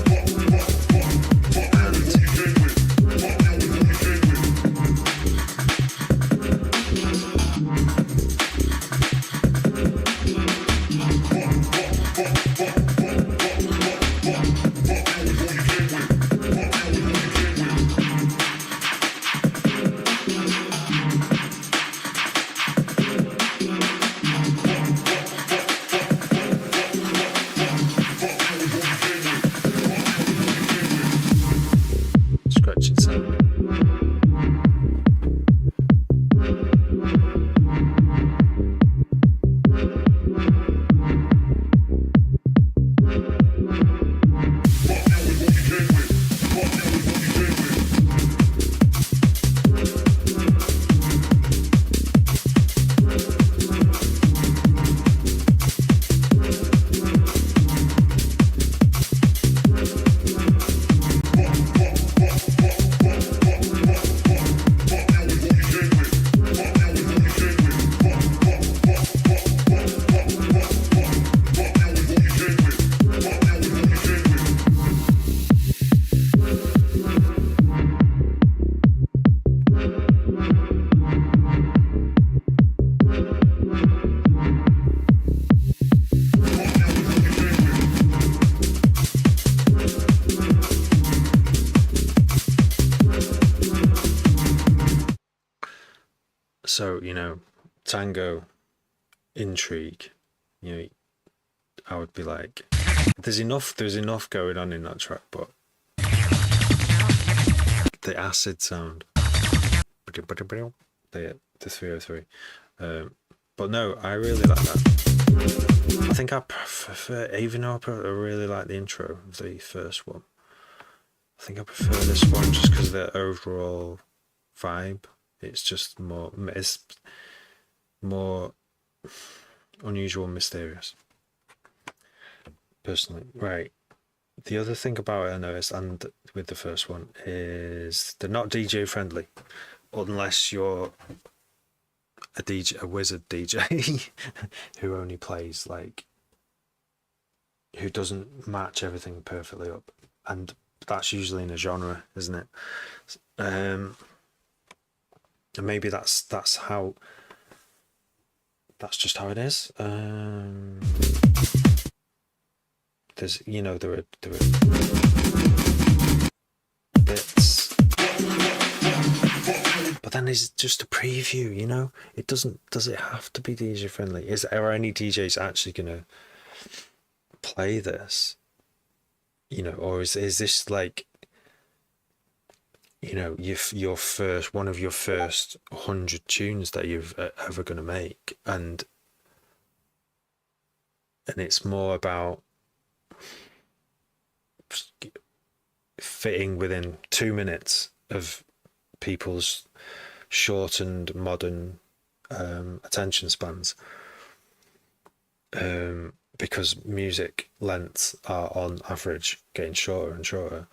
A: Scratching sound. So, you know, tango, intrigue, you know, I would be like, there's enough going on in that track, but the acid sound, the 303, but no, I really like that. I think I prefer, even though I really like the intro of the first one, I think I prefer this one just because of the overall vibe. It's just it's more unusual and mysterious, personally. Right. The other thing about it I noticed, and with the first one, is they're not DJ friendly, unless you're a wizard DJ who only plays like, who doesn't match everything perfectly up, and that's usually in a genre, isn't it? And maybe that's just how it is. There's, you know, there are bits, but then there's just a preview, you know. Does it have to be DJ friendly? Are any DJs actually gonna play this, you know, or is this like, you know, your first, one of your first 100 tunes that you've ever going to make, and it's more about fitting within 2 minutes of people's shortened modern attention spans, because music lengths are on average getting shorter and shorter,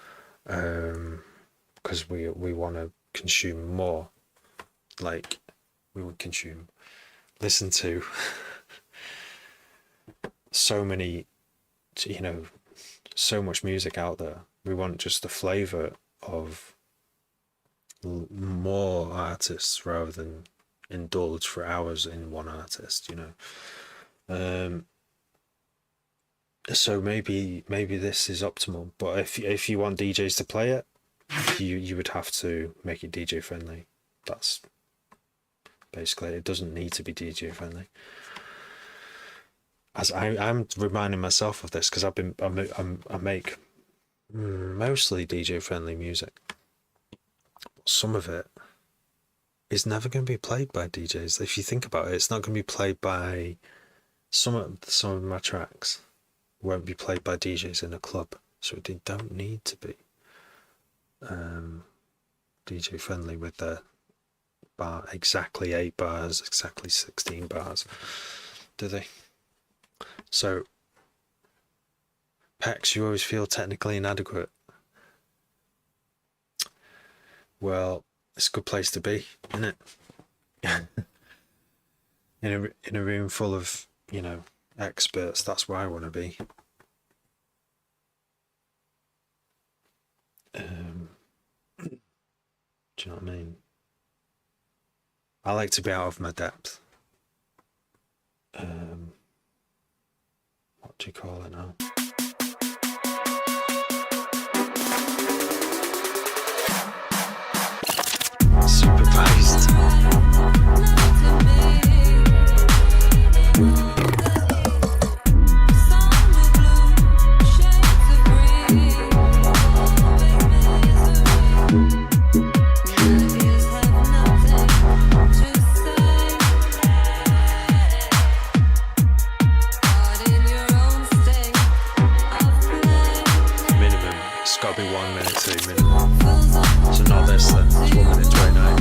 A: because we want to consume more, like we would listen to so many, you know, so much music out there. We want just the flavor of more artists rather than indulge for hours in one artist, you know. So maybe this is optimal, but if you want DJs to play it, you would have to make it DJ friendly. That's basically, it doesn't need to be DJ friendly. As I'm reminding myself of this because I make mostly DJ friendly music. Some of it is never going to be played by DJs. If you think about it, it's not going to be played by some of my tracks won't be played by DJs in a club, so they don't need to be DJ friendly with their bar, exactly 8 bars, exactly 16 bars, do they? So, Pex, you always feel technically inadequate. well, it's a good place to be, isn't it? in a room full of, you know, experts, that's where I want to be. Do you know what I mean? I like to be out of my depth. What do you call it now? Supervised. It's got to be 1 minute 2 minimum. So not this then, it's 1 minute 29.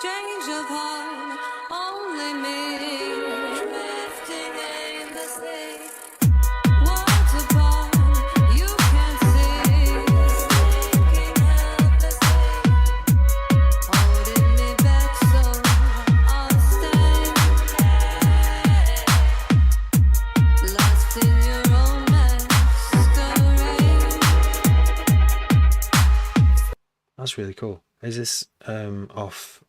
C: Change of heart, only me drifting in the sea. Worlds apart, you can see. Sinking helplessly, holding me back, so I'll stay. Lost in your own masquerade.
A: That's really cool. Is this off?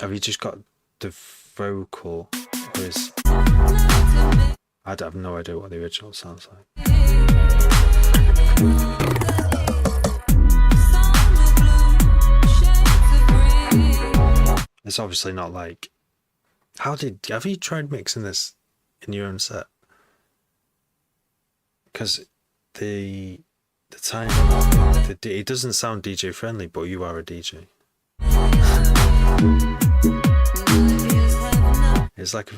A: Have you just got the vocal? Or is I have no idea what the original sounds like. It's obviously not like. Have you tried mixing this in your own set? Because the time it doesn't sound DJ friendly, but you are a DJ. It's like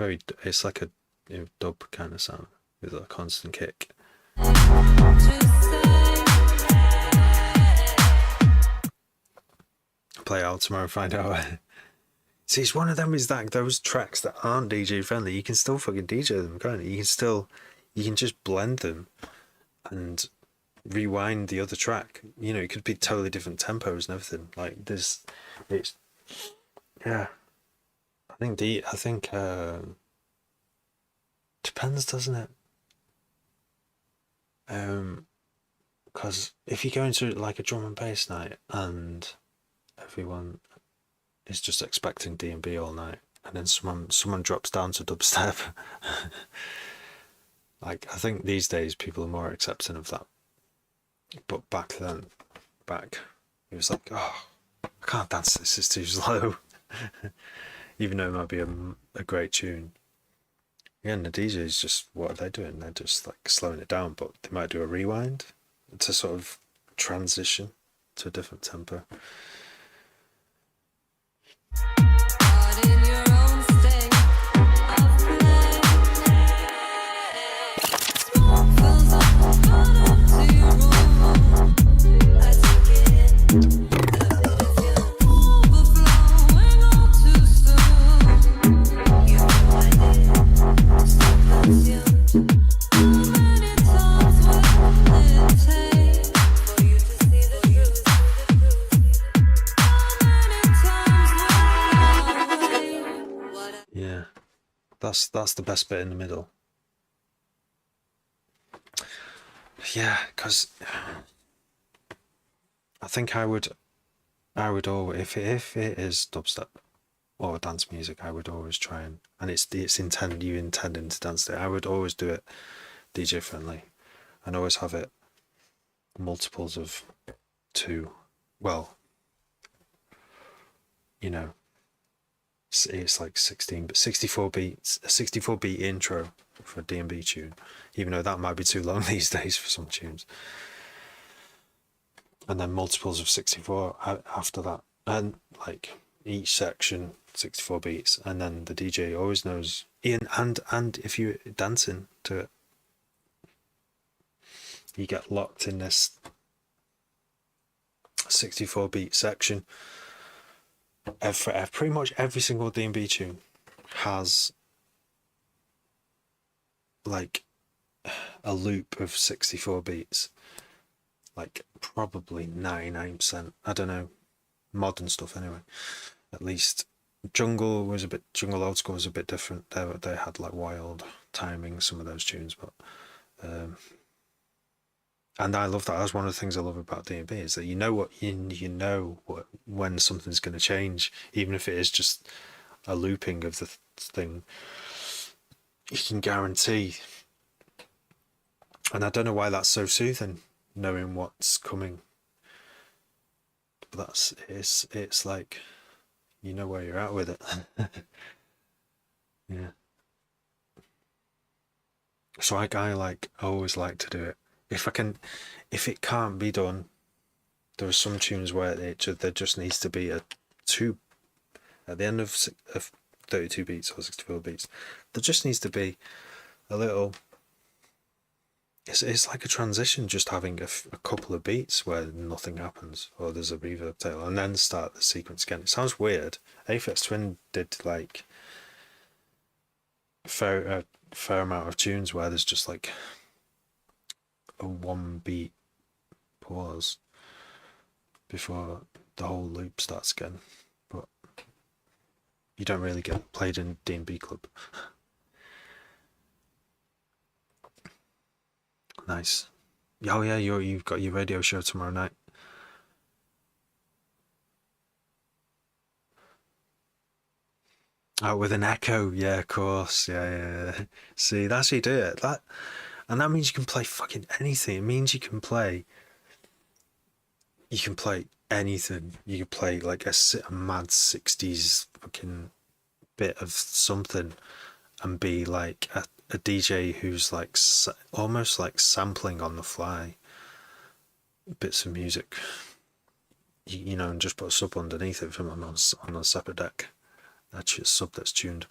A: a you know, dub kind of sound with a constant kick. Play it out tomorrow and find out. See, it's one of them is that those tracks that aren't DJ friendly, you can still fucking DJ them, can't you? You can just blend them and rewind the other track. You know, it could be totally different tempos and everything. Like yeah. I think depends, doesn't it? Because if you go into like a drum and bass night and everyone is just expecting D&B all night, and then someone drops down to dubstep, like I think these days people are more accepting of that. But back then, it was like, oh, I can't dance this, it's too slow. Even though it might be a great tune. Yeah, and the DJ's just, what are they doing? They're just like slowing it down, but they might do a rewind to sort of transition to a different tempo. Yeah, that's the best bit in the middle. Yeah, because I think I would always, if it is dubstep or dance music, I would always try and it's intending to dance it. I would always do it DJ friendly, and always have it multiples of 2. Well, you know, it's like 64 beats, a 64 beat intro for a D&B tune, even though that might be too long these days for some tunes. And then multiples of 64 after that, and like each section 64 beats, and then the DJ always knows and if you're dancing to it, you get locked in this 64 beat section. Pretty much every single D&B tune has like a loop of 64 beats, like probably 99%. I don't know, modern stuff anyway. At least Jungle Old School was a bit different. They had like wild timing, some of those tunes, but and I love that. That's one of the things I love about D&B, is that you know what when something's going to change, even if it is just a looping of the thing. You can guarantee, and I don't know why that's so soothing, knowing what's coming. But it's like, you know where you're at with it. Yeah. So I always like to do it. If it can't be done, there are some tunes where there just needs to be a 2 at the end of 32 beats or 64 beats. There just needs to be a little. It's like a transition, just having a couple of beats where nothing happens, or there's a reverb tail, and then start the sequence again. It sounds weird. Aphex Twin did like a fair amount of tunes where there's just like a 1 beat pause before the whole loop starts again, but you don't really get played in D&B Club. Nice. Oh yeah, you've got your radio show tomorrow night. Oh, with an echo, yeah, of course, yeah. See, that's how you do it. And that means you can play fucking anything. It means you can play anything. You can play like a mad 60s fucking bit of something and be like a DJ who's like almost like sampling on the fly bits of music, you know, and just put a sub underneath it from on a separate deck. That's a sub that's tuned.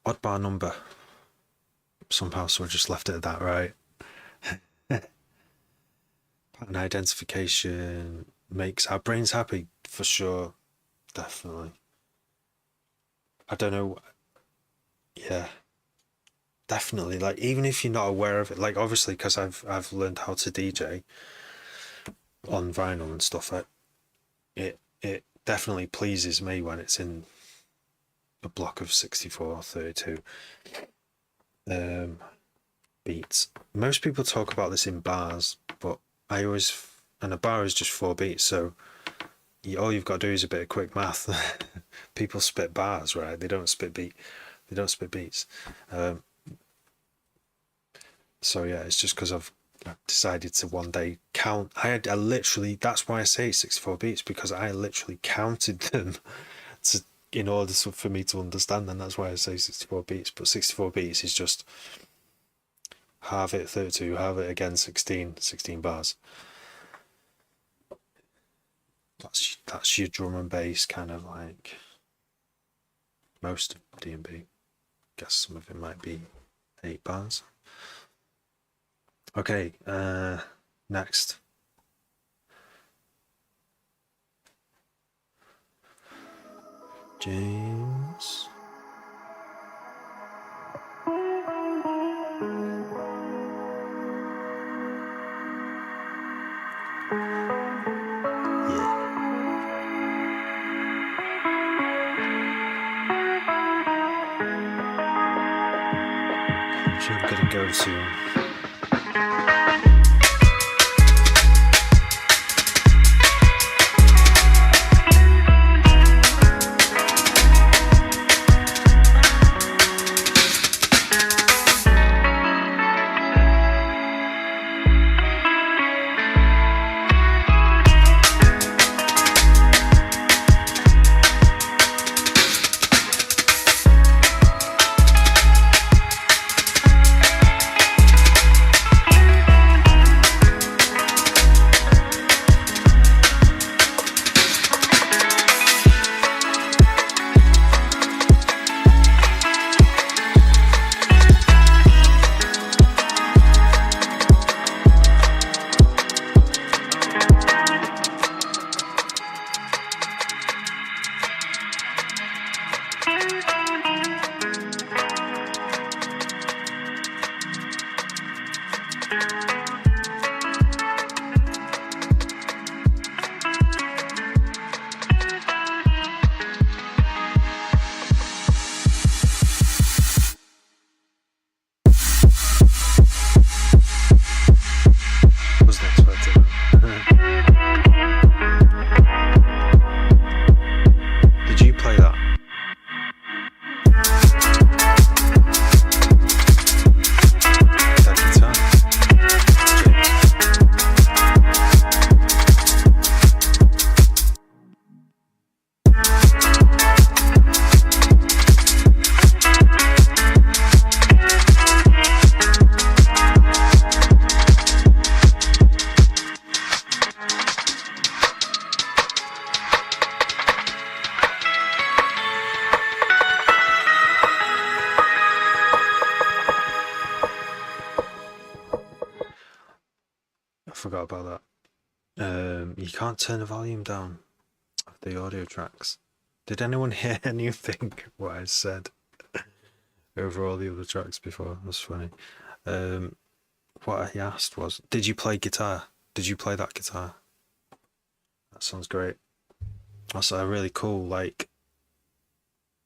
A: Odd bar number. Somehow, so I just left it at that, right? Pattern identification makes our brains happy, for sure. Definitely. I don't know. Yeah. Definitely. Like, even if you're not aware of it, like, obviously, because I've learned how to DJ on vinyl and stuff, it definitely pleases me when it's in a block of 64, 32 beats. Most people talk about this in bars, but and a bar is just 4 beats, so all you've got to do is a bit of quick math. People spit bars, right? They don't spit beats. So yeah, it's just because I've decided to one day count. I literally, that's why I say 64 beats, because I literally counted them in order for me to understand them. That's why I say 64 beats. But 64 beats is just halve it 32, halve it again 16 bars. That's your drum and bass, kind of like most of D&B. Guess some of it might be 8 bars. Okay, next. James. I'm sure I'm gonna go soon. forgot about that. You can't turn the volume down of the audio tracks. Did anyone hear anything what I said over all the other tracks before? That's funny. What I asked was, did you play guitar? Did you play that guitar? That sounds great. That's a really cool like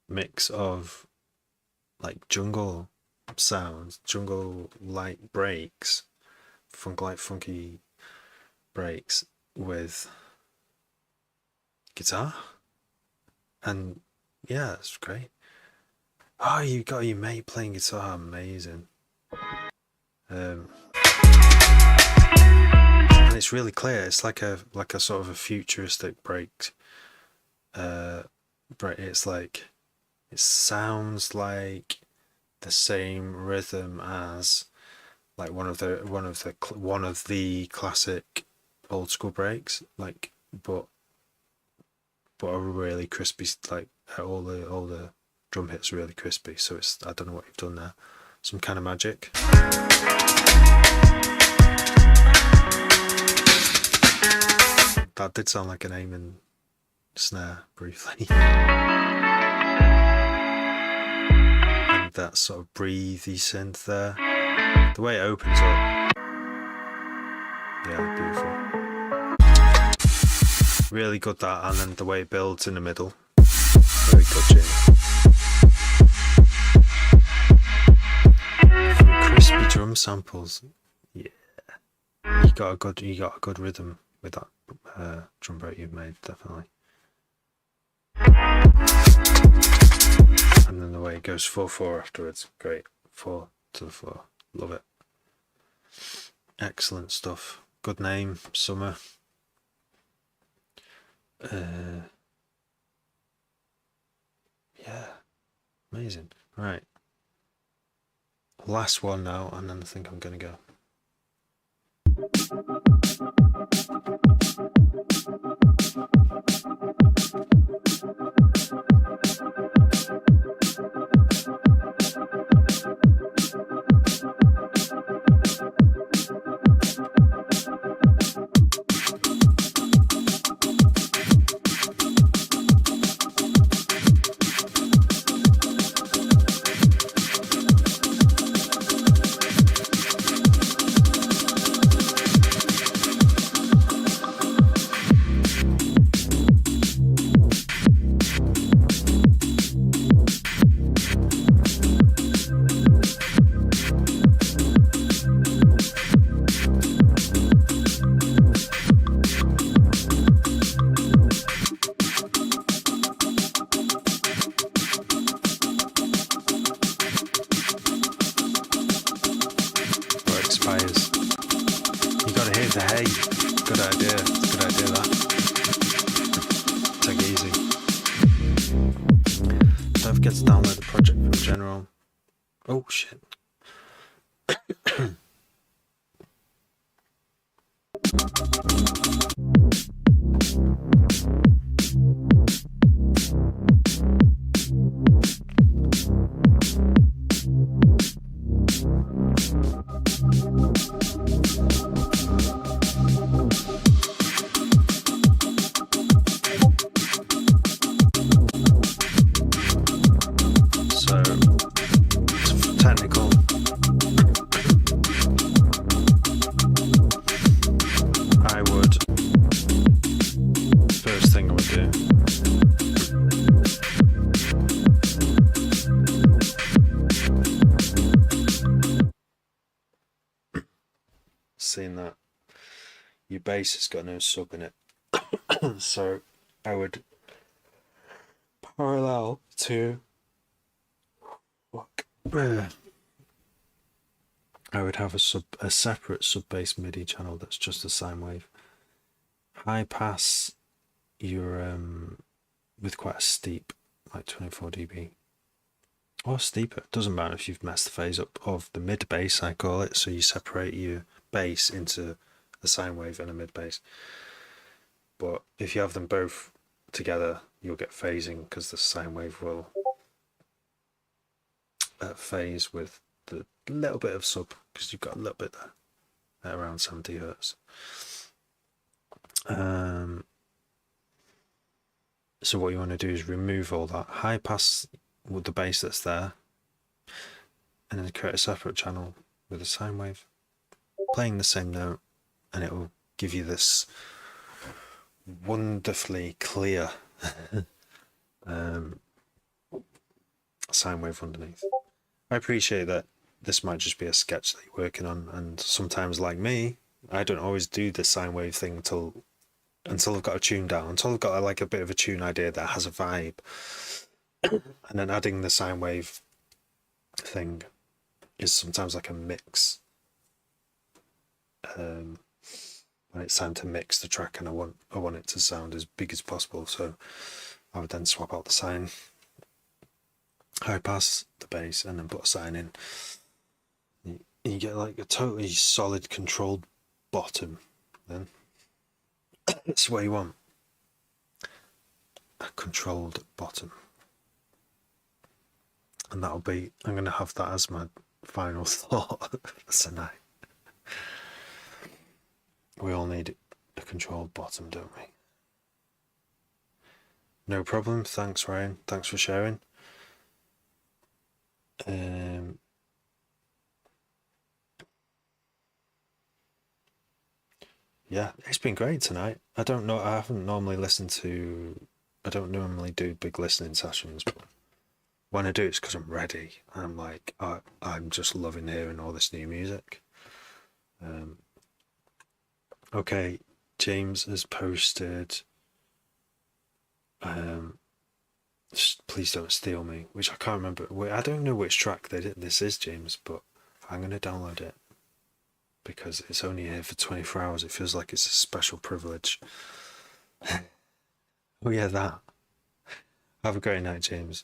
A: mix of like jungle sounds, jungle like breaks, funky breaks with guitar, and yeah, it's great. Oh, you got your mate playing guitar, amazing. And it's really clear. It's like a sort of a futuristic break. It's like it sounds like the same rhythm as like one of the classic old school breaks, like but a really crispy, like all the drum hits are really crispy. So it's, I don't know what you've done there, some kind of magic. That did sound like an aiming snare briefly. And that sort of breathy synth there. The way it opens up. Yeah, beautiful. Really good that, and then the way it builds in the middle. Very good, Jim. From crispy drum samples. Yeah. You got a good rhythm with that drum break you've made, definitely. And then the way it goes 4/4 afterwards, great. 4 to the floor, love it. Excellent stuff. Good name, Summer. Yeah, amazing. Right, last one now, and then I think I'm gonna go. Oh shit. Seeing that your bass has got no sub in it, so I would parallel to I would have a separate sub bass MIDI channel that's just a sine wave. High pass your with quite a steep, like 24 dB. Or steeper, doesn't matter if you've messed the phase up of the mid bass, I call it. So you separate your bass into a sine wave and a mid bass. But if you have them both together, you'll get phasing because the sine wave will phase with the little bit of sub, because you've got a little bit there. at around 70 hertz. So what you want to do is remove all that high pass with the bass that's there, and then create a separate channel with a sine wave playing the same note, and it will give you this wonderfully clear sine wave underneath. I appreciate that this might just be a sketch that you're working on, and sometimes, like me, I don't always do the sine wave thing until I've got a tune down, until I've got like a bit of a tune idea that has a vibe, and then adding the sine wave thing is sometimes like a mix. When it's time to mix the track and I want it to sound as big as possible, so I would then swap out the sine, high pass the bass, and then put a sine in. You get like a totally solid controlled bottom. Then that's what you want, a controlled bottom, and that'll be, I'm going to have that as my final thought tonight. We all need a controlled bottom, don't we? No problem. Thanks, Ryan. Thanks for sharing. Yeah, it's been great tonight. I don't normally do big listening sessions, but when I do, it's because I'm ready. I'm like, I'm just loving hearing all this new music. Okay, James has posted, Please Don't Steal Me, which I can't remember. I don't know which track this is, James, but I'm going to download it because it's only here for 24 hours. It feels like it's a special privilege. Oh yeah, that. Have a great night, James.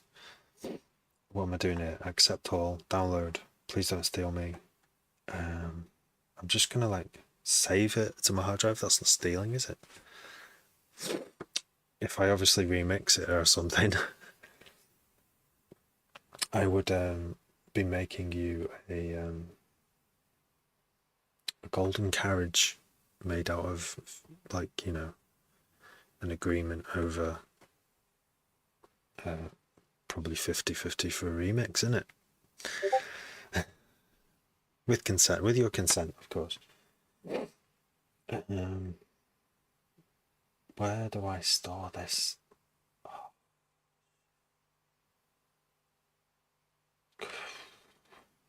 A: What am I doing here? Accept all, download, Please Don't Steal Me. I'm just going to like save it to my hard drive. That's not stealing, is it? If I obviously remix it or something, I would be making you a golden carriage made out of, like, you know, an agreement over probably 50-50 for a remix, isn't it? With consent, with your consent, of course. Where do I store this? Oh.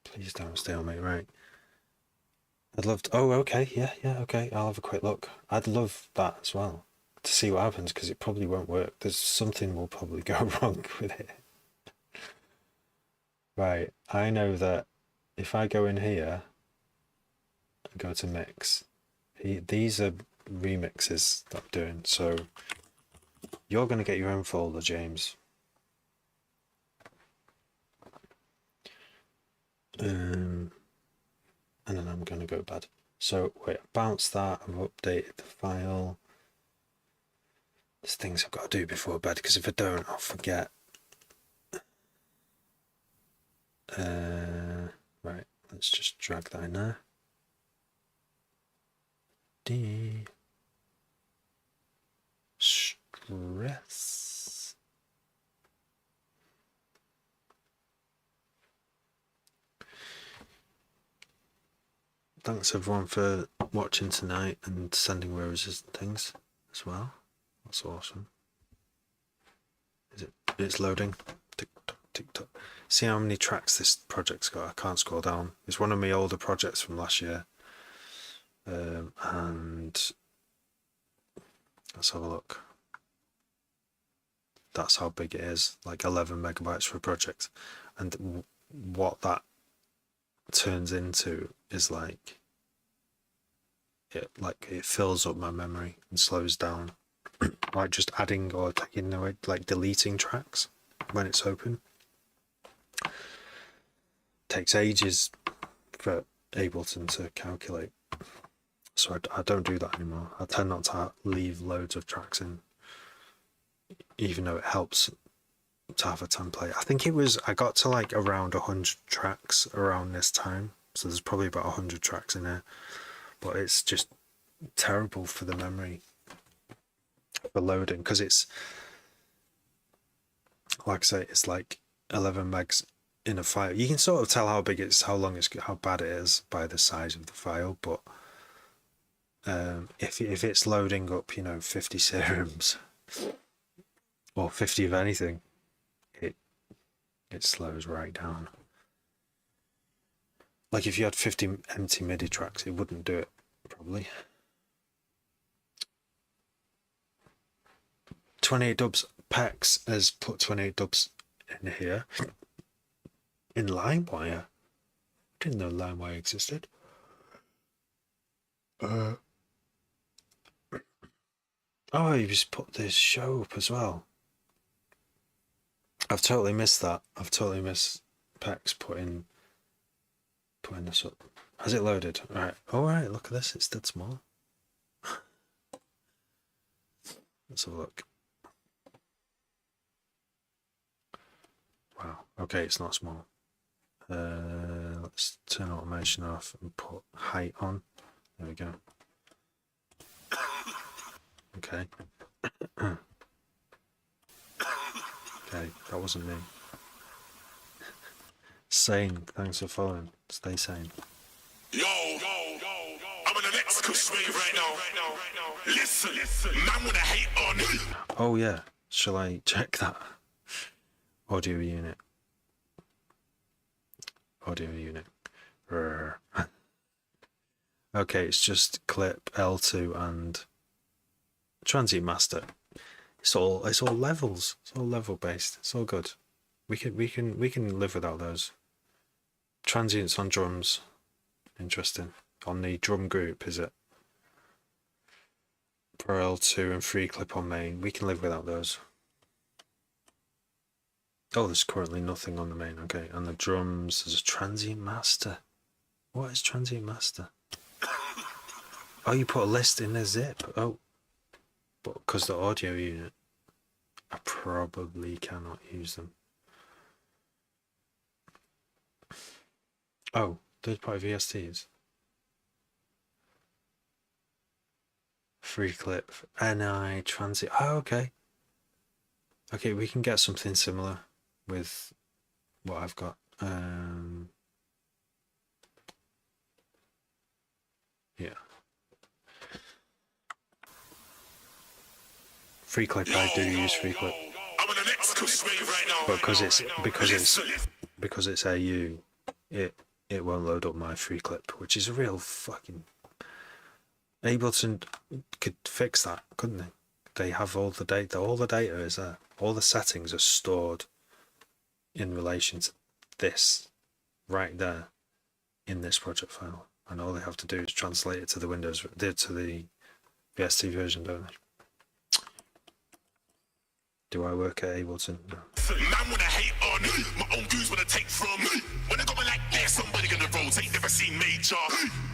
A: Please don't steal me, right? I'd love to. Oh, okay, yeah, okay. I'll have a quick look. I'd love that as well, to see what happens, because it probably won't work. There's something will probably go wrong with it. Right, I know that if I go in here and go to mix, these are remixes that I'm doing, so you're going to get your own folder, James. And then I'm going to go bad. So wait, bounce that. I've updated the file. There's things I've got to do before bed, because if I don't, I'll forget. Right, let's just drag that in there. Stress. Thanks everyone for watching tonight and sending roses and things as well. That's awesome. It's loading. Tick tock, tick tock. See how many tracks this project's got. I can't scroll down. It's one of my older projects from last year. And let's have a look. That's how big it is, like 11 megabytes for a project. And what that turns into is like it fills up my memory and slows down. Like just adding or taking away, like deleting tracks when it's open. Takes ages for Ableton to calculate. So I don't do that anymore. I tend not to leave loads of tracks in, even though it helps to have a template. I think I got to like around 100 tracks around this time. So there's probably about 100 tracks in there. but it's just terrible for the memory for loading, because it's, like I say, it's like 11 megs in a file. You can sort of tell how big it's, how long it's, how bad it is by the size of the file, but if it's loading up, you know, 50 serums or 50 of anything, it slows right down. Like if you had 50 empty MIDI tracks, it wouldn't do it, probably. 28 dubs. Pex has put 28 dubs in here. In LimeWire. Didn't know LimeWire existed. Oh, you just put this show up as well. I've totally missed that. I've totally missed Pex putting this up. Has it loaded? Right. All right. Look at this. It's dead small. Let's have a look. Wow. Okay, it's not small. Let's turn automation off and put height on. There we go. Okay. Okay, that wasn't me. Sane, thanks for following. Stay sane.
B: Yo, I'm on the next Kush wave right now. Listen, man wanna hate on.
A: Oh yeah, shall I check that? Audio unit. Audio unit. Okay, it's just clip L2 and transient master. It's all levels. It's all level based. It's all good. We can live without those. Transients on drums. Interesting. On the drum group, is it? Pro L2 and free clip on main. We can live without those. Oh, there's currently nothing on the main. Okay, and the drums, there's a transient master. What is transient master? Oh, you put a list in a zip. Oh, but because the audio unit, I probably cannot use them. Oh, third-party VSTs. Free clip, NI, transit. Oh, okay. Okay, we can get something similar with what I've got. Yeah. Free clip, I do use free clip.
B: I'm on the next Kush wave right now.
A: But because it's AU, it won't load up my free clip, which is a real fucking. Ableton could fix that, couldn't they? They have all the data. All the data is there. All the settings are stored in relation to this right there in this project file, and all they have to do is translate it to the Windows, to the VST version, don't they? Do I work at Ableton? No.
B: Man wanna hate on, my own goons wanna take from. When I go like this, somebody gonna rotate, never seen major.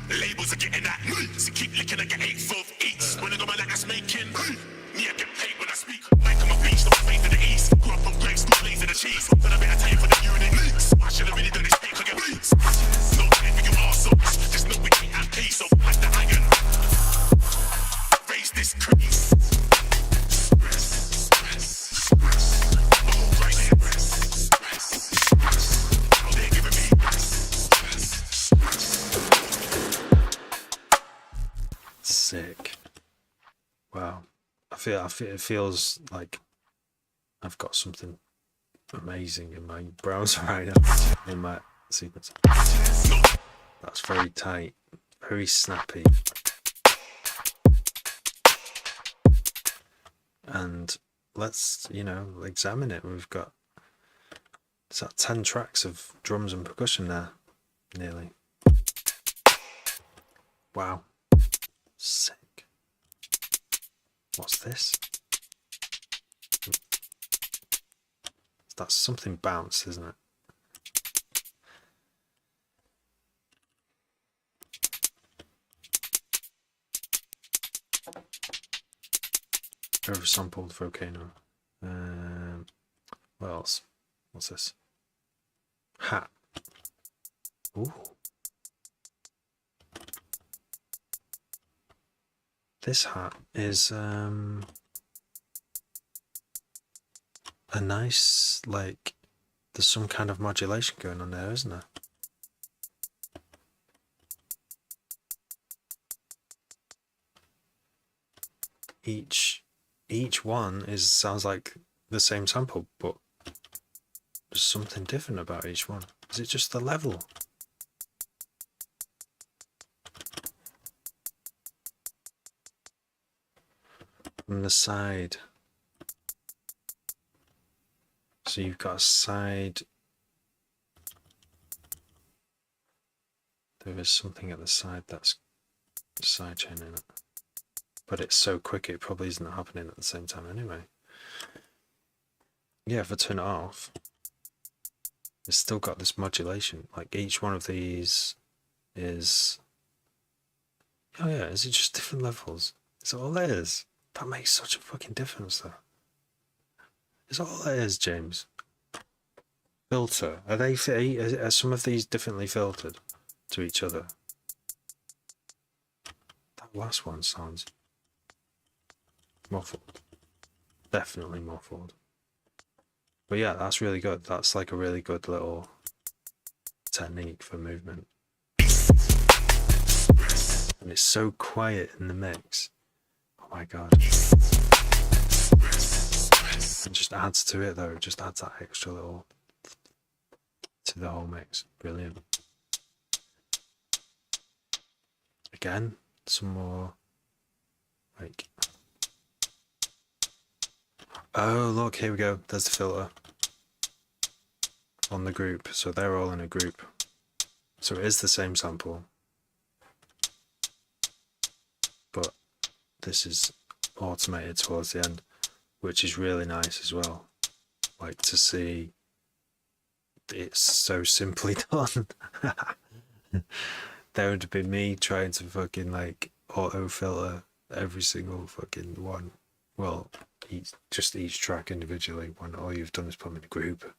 B: Labels are getting that, so keep licking, I get 8 of each. When I go like that's making, me I get paid when I speak. Like on my beach, no faith in the east. Grew up on grapes, no blaze in the cheese. But I better time for the unit. I should have really done this speak, I get weeks. No time for you also, just know we ain't at peace. So like the iron, raise this crease.
A: Sick. Wow. I feel it feels like I've got something amazing in my browser right now, in my sequence. That's very tight, very snappy. And let's, examine it. We've got, it's at 10 tracks of drums and percussion there, nearly. Wow. Sick. What's this? That's something bounced, isn't it? Oversampled volcano. What else? What's this? Hat. Ooh. this hat is a nice, like, there's some kind of modulation going on there, isn't there? Each one sounds like the same sample, but there's something different about each one. Is it just the level? From the side. So you've got a side. There is something at the side that's sidechain in it. But it's so quick it probably isn't happening at the same time anyway. Yeah, if I turn it off, it's still got this modulation. Like each one of these is... Oh yeah, is it just different levels? Is that all it is? That makes such a fucking difference though. Is that all it is, James? Filter. Are some of these differently filtered to each other? That last one sounds muffled. Definitely muffled. But yeah, that's really good. That's like a really good little technique for movement. And it's so quiet in the mix. Oh my god. It just adds to it though. It just adds that extra little to the whole mix. Brilliant. Again, some more like... Oh look, here we go. There's the filter on the group. So they're all in a group. So it is the same sample. But this is automated towards the end, which is really nice as well. Like to see it's so simply done. There would be me trying to fucking like auto filter every single fucking one. Well, each track individually when all you've done is put them in a group.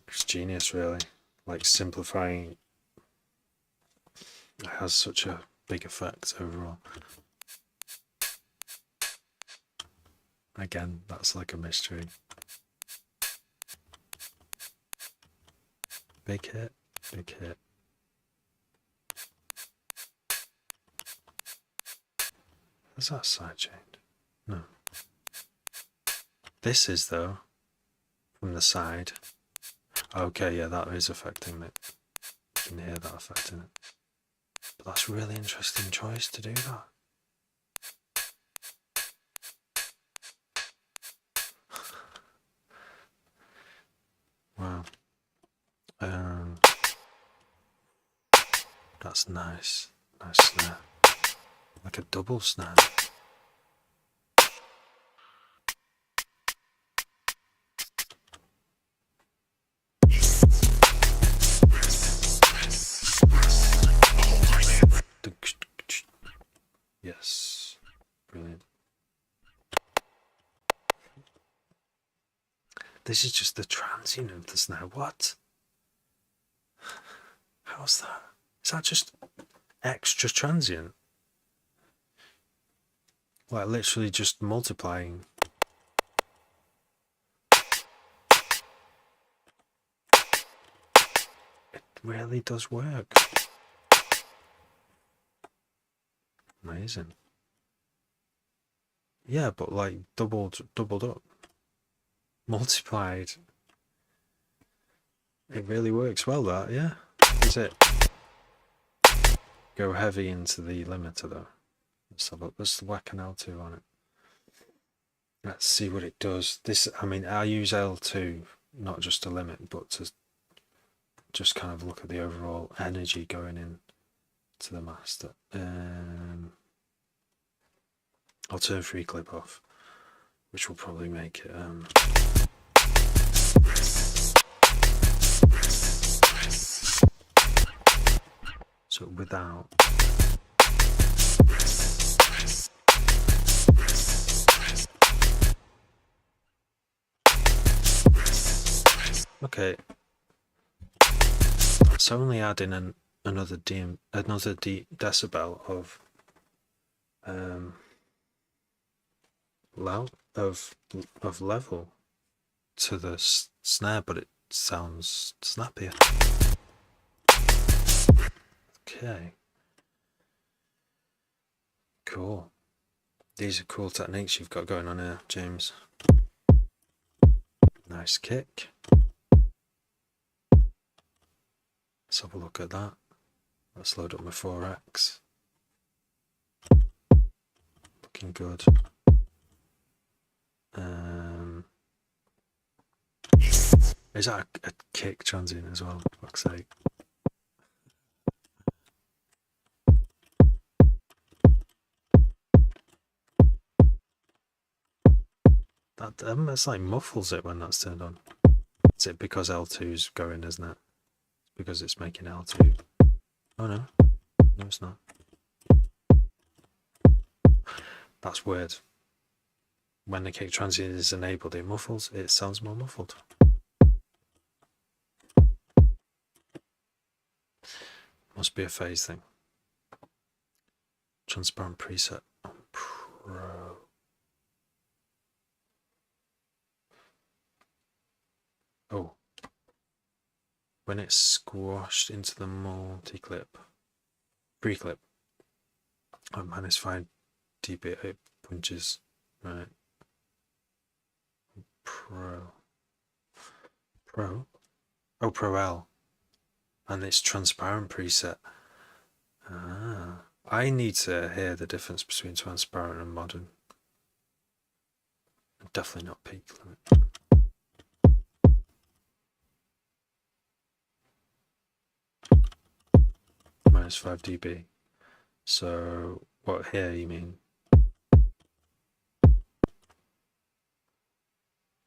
A: It's genius, really. Like simplifying. It has such a big effect overall. Again, that's like a mystery. Big hit, big hit. Is that sidechained? No. This is though, from the side. Okay, yeah, that is affecting it. You can hear that affecting it. But that's a really interesting choice to do that. Wow. That's nice. Nice snare. Like a double snare. Yes. Brilliant. This is just the transient of the snare. What? How's that? Is that just extra transient? Like literally just multiplying. It really does work. Amazing. Yeah, but like doubled up. Multiplied. It really works well, that, yeah. Is it? Go heavy into the limiter though. Let's whack an L2 on it. Let's see what it does. This, I mean, I use L2 not just to limit, but to just kind of look at the overall energy going in to the master. I'll turn free clip off, which will probably make it so without. Okay, it's only adding another decibel of loud of level to the snare, but it sounds snappier. Okay, cool. These are cool techniques you've got going on here, James. Nice kick. Let's have a look at that. Let's load up my 4X. Looking good. Is that a kick transient as well? For fuck's sake. That it's like muffles it when that's turned on. Is it because L2's going, isn't it? Because it's making L2. Oh no. No, it's not. That's weird. When the kick transient is enabled, it muffles. It sounds more muffled. Must be a phase thing. Transparent preset on Pro. Oh. When it's squashed into the multi-clip. Pre-clip. Oh, -5 dB 8 punches. Right. Pro. Oh, Pro L. And it's transparent preset. Ah. I need to hear the difference between transparent and modern. Definitely not peak limit. -5 dB. So what here you mean?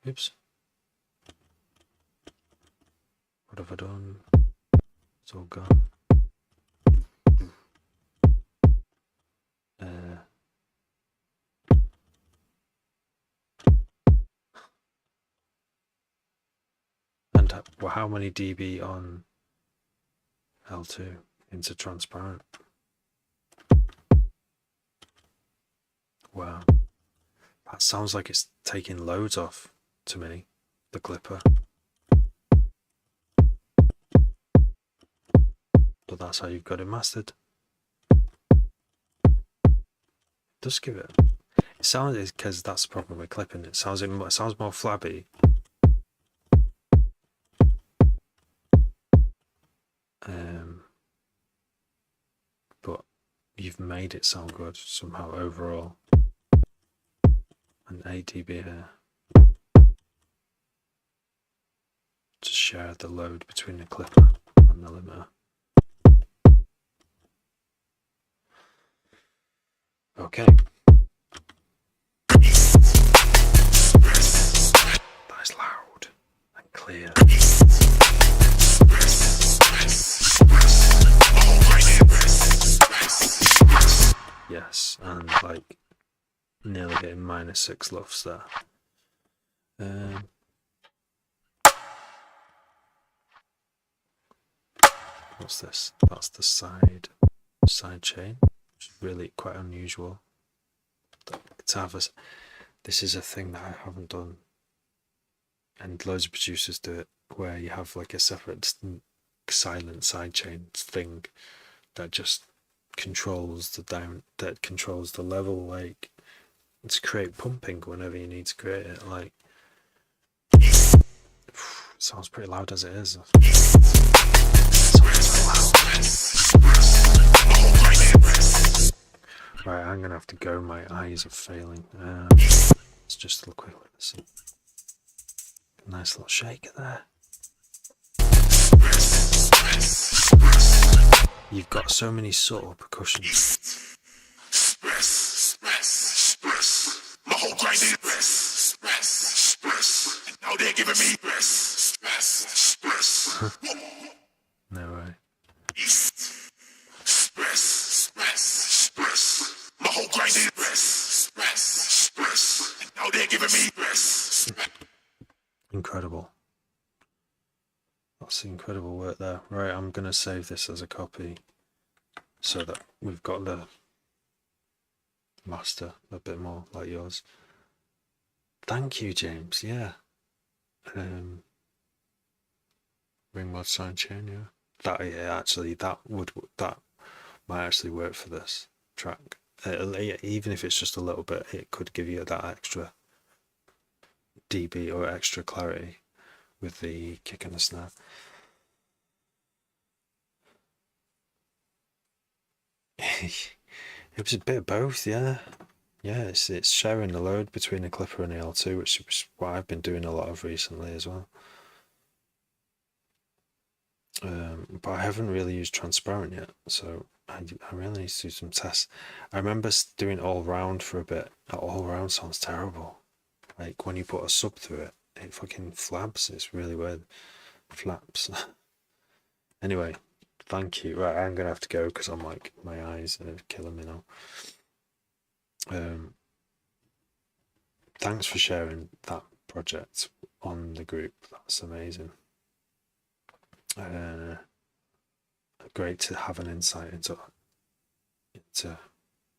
A: Oops. What have I done? It's all gone. And how many dB on L2 into transparent? Wow. That sounds like it's taking loads off to me, the clipper. But that's how you've got it mastered. Just give it. It sounds, because that's the problem with clipping. It sounds more flabby. But you've made it sound good somehow overall. And 8 dB here to share the load between the clipper and the limiter. Okay. That is loud and clear. Yes, and like nearly hitting -6 lufs there. What's this? That's the side chain, which is really quite unusual. This is a thing that I haven't done, and loads of producers do it, where you have like a separate silent sidechain thing that just controls the level, like to create pumping whenever you need to create it. Like, sounds pretty loud as it is. Right, I'm gonna have to go. My eyes are failing. Let's just look quickly. Nice little shaker there. You've got so many subtle percussions.
B: My whole grind is now they're giving me
A: No way.
B: my whole grind is now they're giving me
A: Incredible. That's incredible work there. Right, I'm going to save this as a copy so that we've got the master a bit more like yours. Thank you, James. Yeah. Ringwald sign chain, yeah. That actually that might actually work for this track. Even if it's just a little bit, it could give you that extra dB or extra clarity with the kick and the snare. It was a bit of both, yeah. Yeah, it's sharing the load between the Clipper and the L2, which is what I've been doing a lot of recently as well. But I haven't really used transparent yet, so I really need to do some tests. I remember doing all round for a bit. All round sounds terrible. Like when you put a sub through it, it fucking flaps. It's really weird. Flaps. Anyway, thank you. Right, I'm gonna have to go because I'm like, my eyes are killing me now. Thanks for sharing that project on the group. That's amazing. Great to have an insight into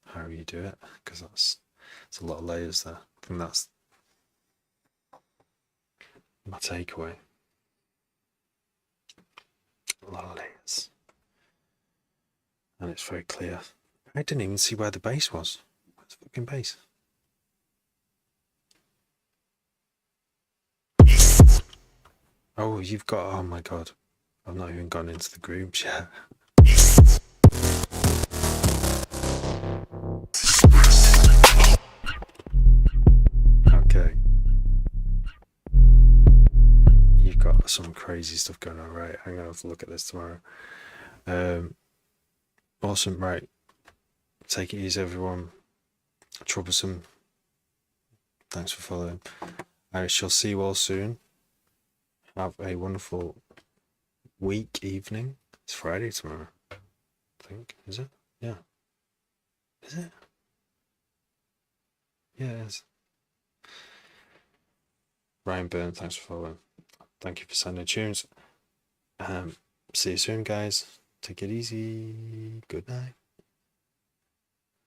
A: how you do it, because it's a lot of layers there. I think that's my takeaway. A lot of layers, and it's very clear. I didn't even see where the bass was. Where's the fucking bass? Oh, you've got. Oh my god, I've not even gone into the groups yet. Okay. You've got some crazy stuff going on, right? I'm gonna have to look at this tomorrow. Awesome, right. Take it easy, everyone. Troublesome. Thanks for following. I shall see you all soon. Have a wonderful week, evening. It's Friday tomorrow, I think. Is it? Yeah. Is it? Yeah, it is. Ryan Byrne, thanks for following. Thank you for sending tunes. See you soon, guys. Take it easy. Good night.